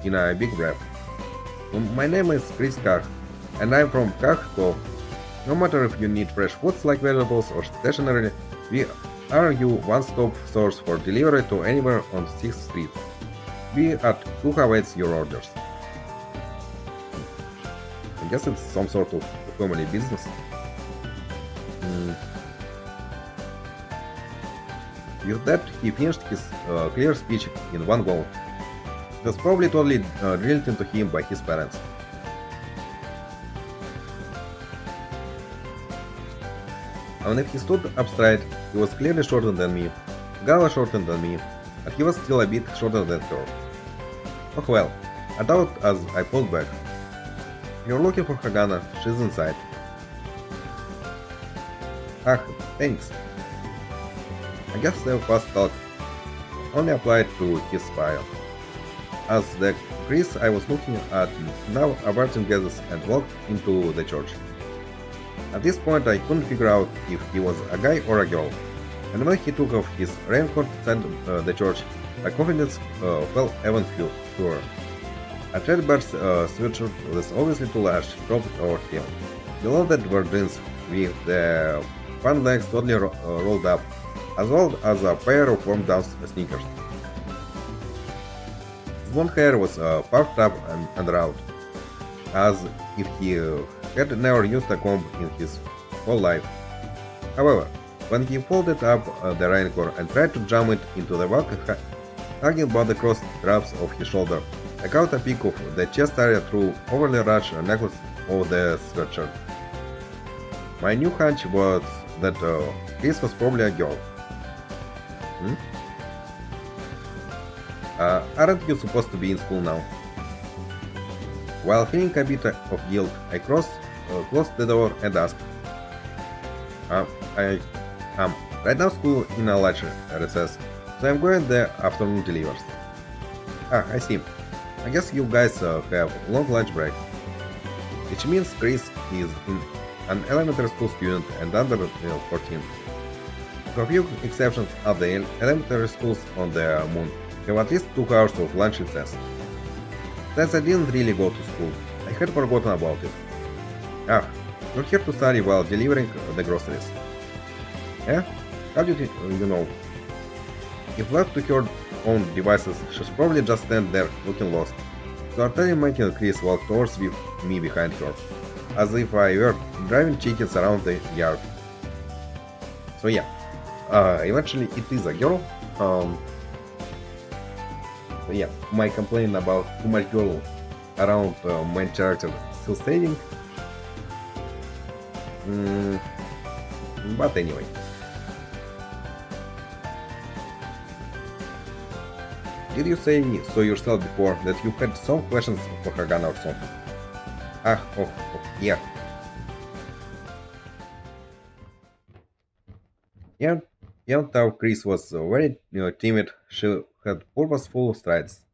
A: in a big breath. My name is Chris Kach, and I'm from Kach Co. No matter if you need fresh foods like vegetables or stationery, we are your one-stop source for delivery to anywhere on 6th Street. We at Cook awaits your orders. I guess it's some sort of family business. With that, he finished his clear speech in one go. It was probably totally drilled into him by his parents. And if he stood up straight, he was clearly shorter than me, Gala shorter than me, but he was still a bit shorter than her. Oh well, I thought as I pulled back. You're looking for Hagana, she's inside. Thanks. I guess the fast talk only applied to his smile. As the Chris I was looking at now averted gazes and walked into the church. At this point I couldn't figure out if he was a guy or a girl, and when he took off his raincoat and the church, my confidence fell even fewer. A threadbare sweatshirt was obviously too large, dropped over him. Below that were jeans with the front legs totally rolled up, as well as a pair of worn-down sneakers. His blonde hair was puffed up and round, as if he had never used a comb in his whole life. However, when he folded up the raincoat and tried to jam it into the back, hugging by the crossed straps of his shoulder, I caught a peek of the chest area through overly large necklace of the sweatshirt. My new hunch was that Chris was probably a girl. Aren't you supposed to be in school now? While feeling a bit of guilt, I closed the door and asked, right now school in a lunch recess, so I'm going the afternoon delivers. I see. I guess you guys have long lunch break. Which means Chris is an elementary school student and under 14. With a few exceptions at the elementary schools on the moon have at least 2 hours of lunch recess. Since I didn't really go to school, I had forgotten about it. You're here to study while delivering the groceries. How did you know? If left to her own devices, she's probably just stand there looking lost. So Arteli making Chris walk towards me behind her, as if I were driving chickens around the yard. So yeah, eventually it is a girl. So yeah, my complaint about too much girl around main character still staying. But anyway. Did you say so yourself before that you had some questions for Hagan or something? Yeah. Even though Chris was very timid, she had purposeful strides.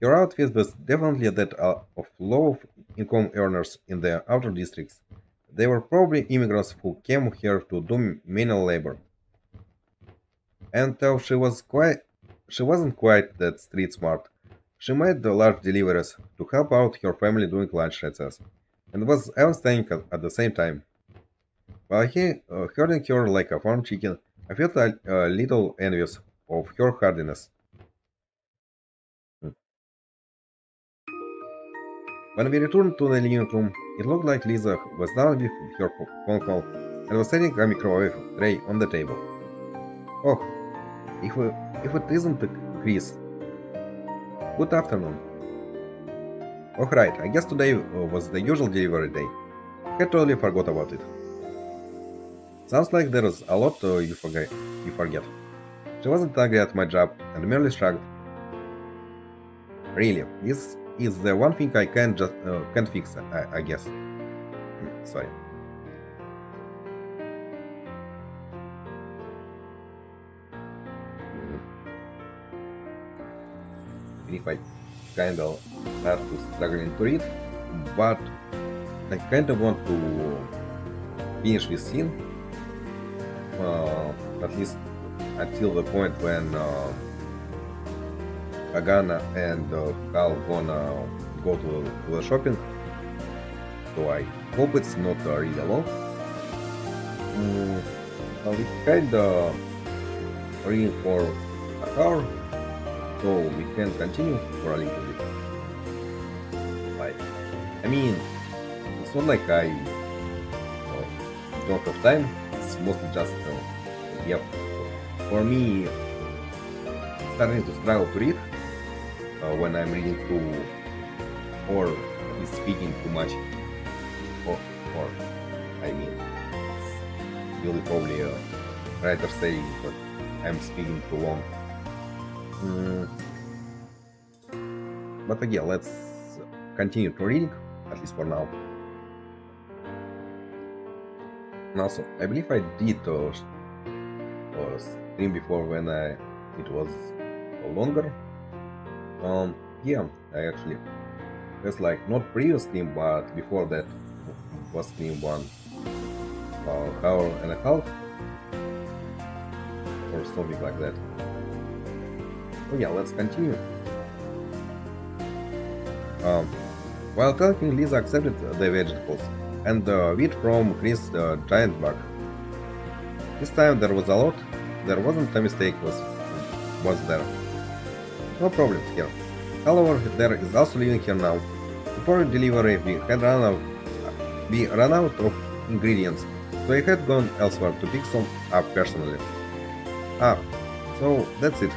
A: Her outfit was definitely that of low-income earners in the outer districts. They were probably immigrants who came here to do manual labor. And though she wasn't quite that street smart. She made the large deliveries to help out her family during lunch recess, and was even staying at the same time. While herding her like a farm chicken, I felt a little envious of her hardiness. When we returned to the living room, it looked like Lisa was done with her phone call and was setting a microwave tray on the table. Oh, if it isn't Chris. Good afternoon. Alright, I guess today was the usual delivery day. I totally forgot about it. Sounds like there was a lot you forget. She wasn't angry at my job and merely shrugged. Really, this is the one thing I can't fix, I guess. Sorry. If I kind of start to struggling to read, but I kind of want to finish this scene, at least until the point when Agana and Hal gonna go to the shopping. So I hope it's not really long. We kind of reading for an hour. So we can continue for a little bit. I mean, it's not like I don't have time. It's mostly just, yep. For me, starting to struggle to read when I'm reading too, or at least speaking too much, or I mean, it's really probably a writer saying, but I'm speaking too long. But again, let's continue to reading, at least for now. And also, I believe I did stream before when it was longer. Yeah, I actually, it's like not previous stream, but before that was stream 1 hour and a half, or something like that. Oh yeah, let's continue. Um, while talking, Lisa accepted the vegetables and wheat from Chris' giant bag. This time there was a lot. There wasn't a mistake, was there? No problems here. However, there is also living here now. Before delivery, we ran out of ingredients, so I had gone elsewhere to pick some up personally. Ah, so that's it.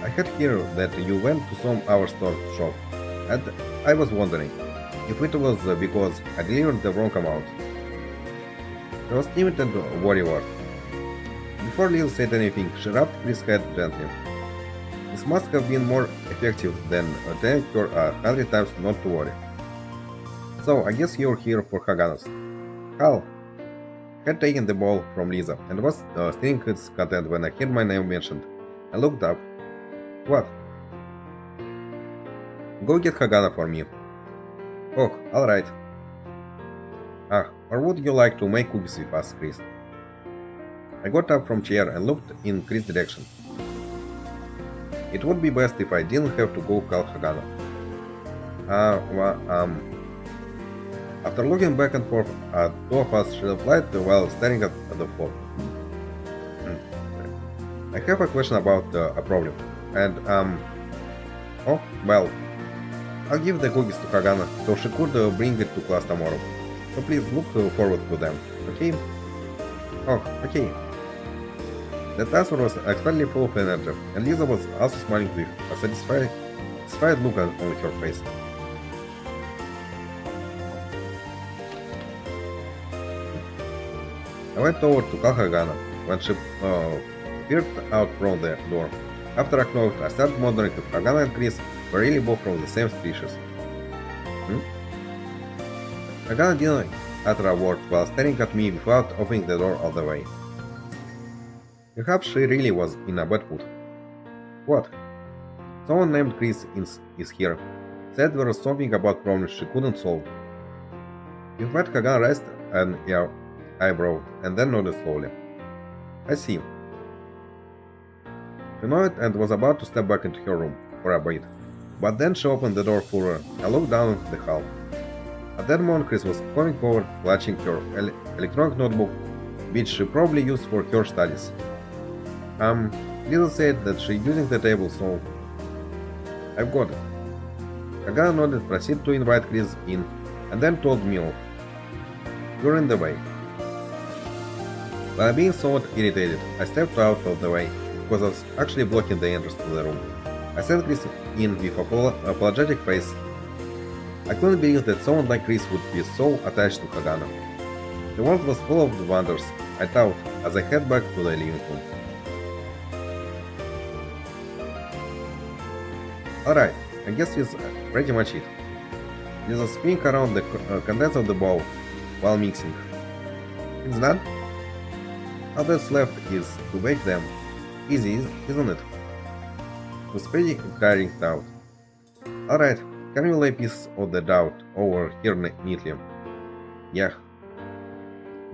A: I had heard that you went to some our store shop, and I was wondering if it was because I delivered the wrong amount. I was timid and worried. Before Lil said anything, she rubbed Chris' head gently. This must have been more effective than telling her 100 times not to worry. So, I guess you're here for Haganos. Hal had taken the ball from Lisa and was steering his content when I heard my name mentioned. I looked up. What? Go get Hagana for me. Oh, alright. Ah, or would you like to make cookies with us, Chris? I got up from chair and looked in Chris' direction. It would be best if I didn't have to go call Hagana. After looking back and forth at two of us, she replied while staring at the floor. I have a question about a problem, and oh, well, I'll give the cookies to Hagana so she could bring it to class tomorrow. So please look forward to them, okay? Oh, okay. That answer was extremely full of energy, and Lisa was also smiling with a satisfied look on her face. I went over to call Hagana when she peered out from the door. After a knock, I started wondering if Hagana and Chris were really both from the same species. Hagana didn't utter a word while staring at me without opening the door all the way. Perhaps she really was in a bad mood. What? Someone named Chris is here. Said there was something about problems she couldn't solve. With that, Hagana raised an eyebrow and then nodded slowly. I see. She nodded and was about to step back into her room for a bit, but then she opened the door for her and looked down the hall. At that moment, Chris was coming over, clutching her electronic notebook, which she probably used for her studies. Lisa said that she's using the table, so I've got it. Hagana nodded, proceeded to invite Chris in, and then told me off. You're in the way. While being somewhat irritated, I stepped out of the way because I was actually blocking the entrance to the room. I sent Chris in with an apologetic face. I couldn't believe that someone like Chris would be so attached to Hagana. The world was full of wonders, I thought, as I head back to the living room. Alright, I guess that's pretty much it. Just spinning around the contents of the bowl while mixing. It's done? All that's left is to bake them. Easy, isn't it? It was pretty tiring thought. Alright, can you lay pieces of the dough over here neatly? Yeah.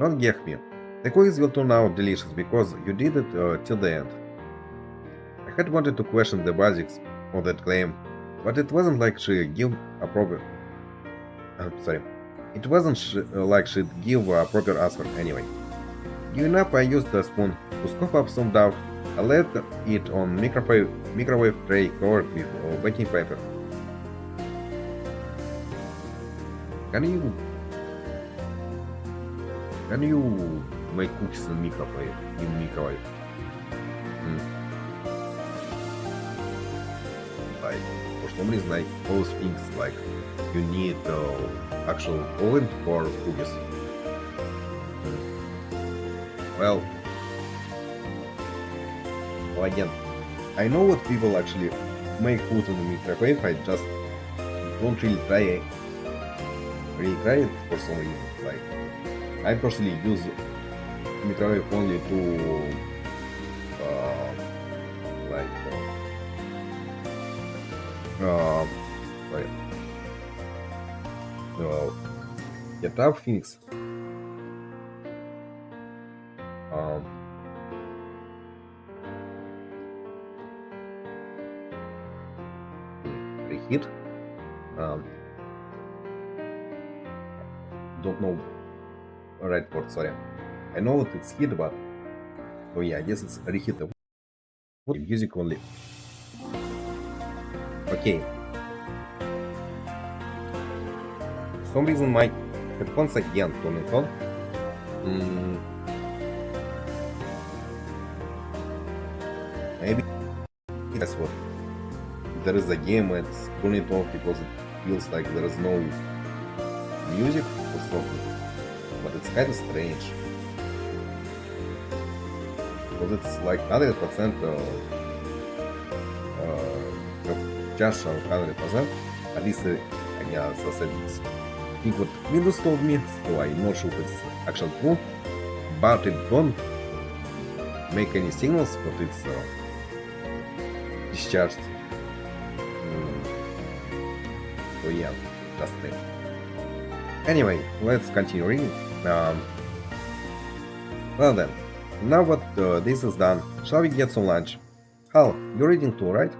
A: Don't get me. The cookies will turn out delicious because you did it till the end. I had wanted to question the basics of that claim, but it wasn't like she give a proper. It wasn't like she'd give a proper answer anyway. Giving up, I used a spoon to scoop up some dough. I laid it on microwave tray covered with baking paper. Can you make cookies in microwave? Like, for some reason, I always think like you need actual oven for cookies. Well, again, I know what people actually make food in the microwave. I just don't really try it for some reason. Like, I personally use microwave only to get up things. Reheat. don't know right word, sorry. I know that it's hit, but oh yeah, I guess it's rehit the music only. Okay. For some reason my headphones again turning on. Maybe that's what. There is a game, it's turning it off because it feels like there is no music or something. But it's kind of strange. Because it's like 100% just 100%. At least as I said, it's what Windows told me, so I'm not sure if it's actually true. But it don't make any signals, but it's discharged. So yeah, just thing. Anyway, let's continue reading. Well then, now that this is done, shall we get some lunch? Hal, you're reading too, right?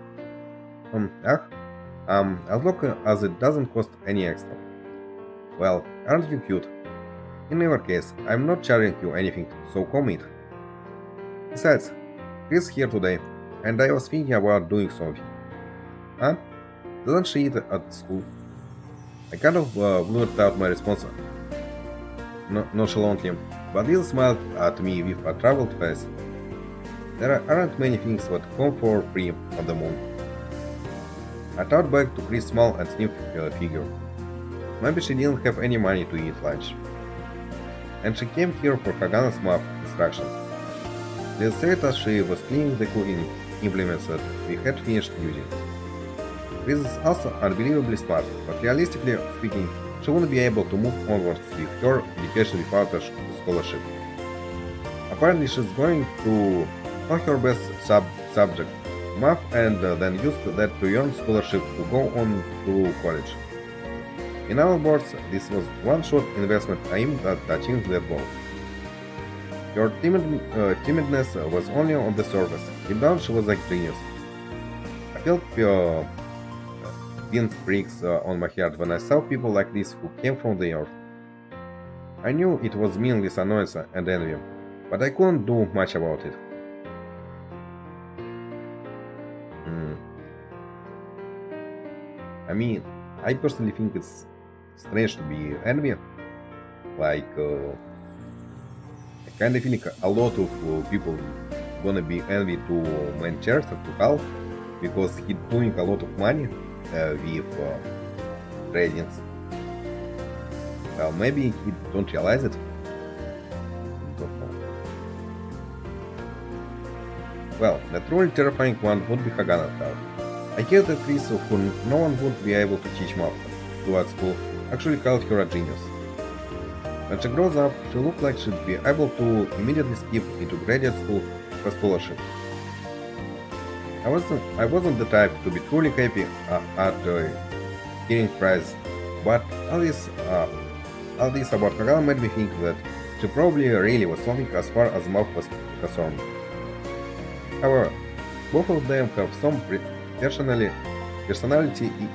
A: As long as it doesn't cost any extra. Well, aren't you cute? In either case, I'm not charging you anything, so commit. Besides, Chris here today, and I was thinking about doing something. Huh? Doesn't she eat at school? I kind of blurted out my response nonchalantly, but Lil smiled at me with a troubled face. There aren't many things that come for free on the moon. I thought back to Chris' small and stiff figure. Maybe she didn't have any money to eat lunch. And she came here for Hagana's map instructions. Let's say that she was cleaning the cooking implements that we had finished using. This is also unbelievably smart, but realistically speaking, she wouldn't be able to move onwards with her education without a scholarship. Apparently she's going to on her best subject, math, and then use that to earn scholarship to go on to college. In our words, this was one-shot investment aimed at achieving that goal. Her timidness was only on the surface. Deep down she was like genius. I felt pinpricks on my heart when I saw people like this who came from the earth. I knew it was meaningless annoyance and envy, but I couldn't do much about it. I mean, I personally think it's strange to be envy. Like, I kind of feel like a lot of people gonna be envy to Manchester, to Hal, because he's doing a lot of money with tradings. Well, maybe he don't realize it. Don't know. Well, the truly terrifying one would be Hagana Hal. I hear that Chris, who no one would be able to teach math to at school, actually called her a genius. When she grows up, she looks like she'd be able to immediately skip into graduate school for scholarship. I wasn't the type to be truly happy at hearing praise, but all this about Hagana made me think that she probably really was something as far as math was concerned. However, both of them have some personality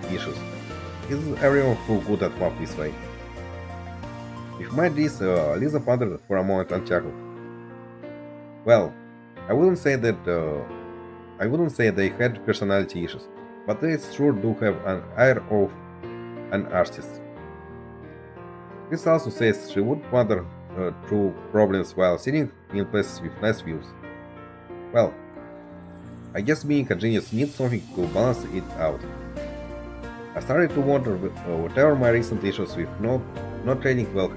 A: issues. Is everyone who good at math this way? With my this, Lisa pondered for a moment and chuckled. Well, I wouldn't say they had personality issues, but they sure do have an air of an artist. This also says she would ponder through problems while sitting in places with nice views. Well, I guess being a genius needs something to balance it out. I started to wonder whatever my recent issues with not trading well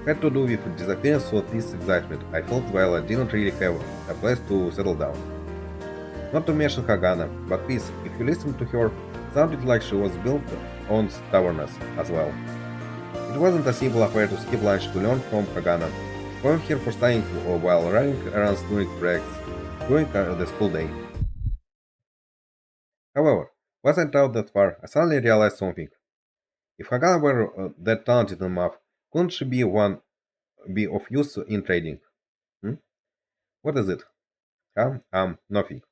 A: had to do with the disappearance of this excitement I felt while I didn't really have a place to settle down. Not to mention Hagana, but please, if you listen to her, it sounded like she was built on stubbornness as well. It wasn't a simple affair to skip lunch to learn from Hagana, going here for studying while running errands during breaks, during the school day. However, once I thought that far, I suddenly realized something. If Hagana were that talented in math, couldn't she be of use in trading? Hmm? What is it? Nothing.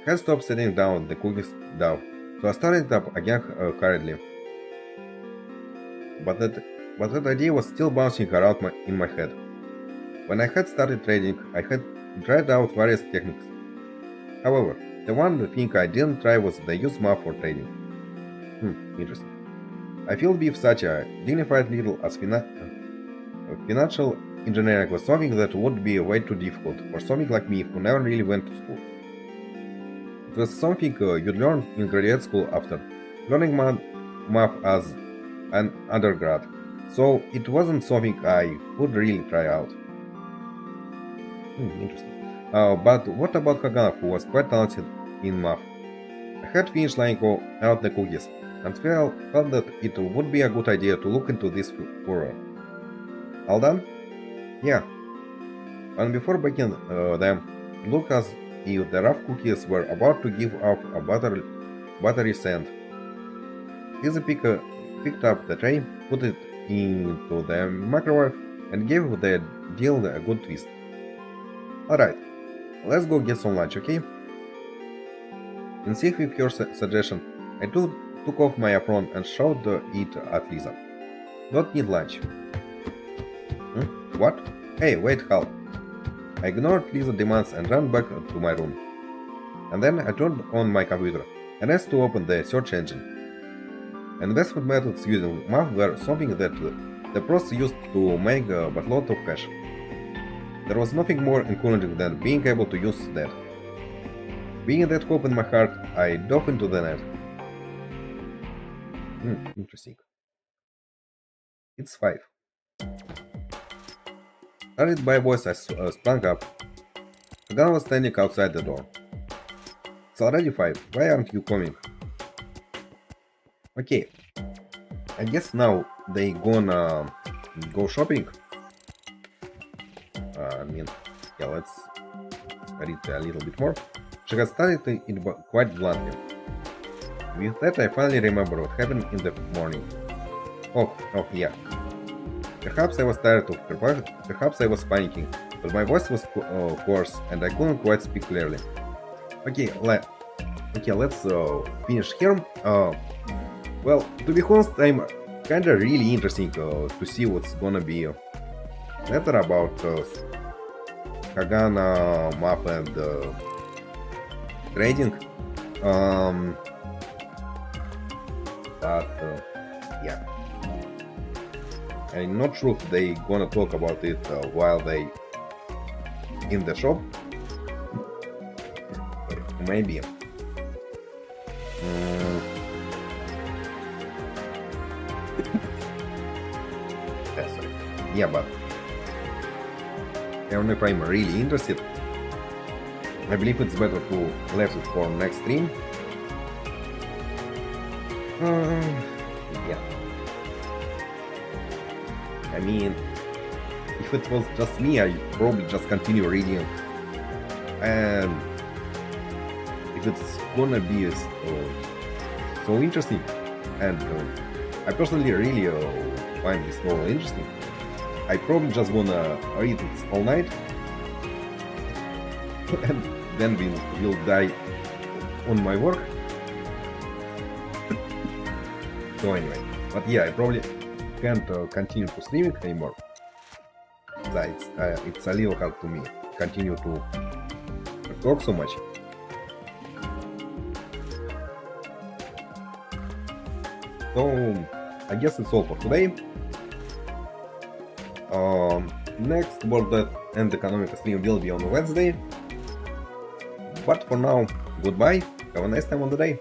A: I stopped setting down the cookies dough, so I started up again hurriedly. but that idea was still bouncing around in my head. When I had started trading, I had tried out various techniques. However, the one thing I didn't try was the use map for trading. Interesting. I feel beef such a dignified little as financial engineering was something that would be way too difficult for someone like me who never really went to school. It was something you'd learn in graduate school after learning math as an undergrad, so it wasn't something I would really try out. Interesting. But what about Hagana, who was quite talented in math? I had finished laying out the cookies, and felt that it would be a good idea to look into this further. All done? Yeah. And before baking them, it looked as if the rough cookies were about to give off a buttery scent. Lizzie picked up the tray, put it into the microwave, and gave the deal a good twist. Alright, let's go get some lunch, okay? In sync with her suggestion, I took off my apron and showed it at Lisa. Don't need lunch. What? Hey, wait, Hal. I ignored Lisa's demands and ran back to my room. And then I turned on my computer and asked to open the search engine. Investment methods using math were something that the pros used to make a buttload of cash. There was nothing more encouraging than being able to use that. Being that hope in my heart, I dove into the net. Interesting. It's 5. Startled by a voice, I sprang up. Hagan was standing outside the door. It's already 5. Why aren't you coming? Okay. I guess now they gonna go shopping. Let's read a little bit more. She had started it quite bluntly. With that, I finally remember what happened in the morning. Oh yeah. Perhaps I was tired of her, perhaps I was panicking, but my voice was hoarse and I couldn't quite speak clearly. Okay, let's finish here. Well, to be honest, I'm kinda really interesting to see what's gonna be later about Hagana map and trading. Yeah. I'm not sure if they gonna talk about it while they in the shop. Maybe. Yeah, but I don't know if I'm really interested. I believe it's better to leave it for next stream. Yeah. I mean, if it was just me, I'd probably just continue reading. And if it's gonna be so interesting, and I personally really find this novel interesting, I probably just wanna read it all night, and then we'll die on my work. So anyway, but yeah, I probably can't continue to stream it anymore. It's a little hard to me continue to talk so much. So I guess it's all for today. Next World END ECONOMiCA stream will be on Wednesday. But for now, goodbye, have a nice time on the day.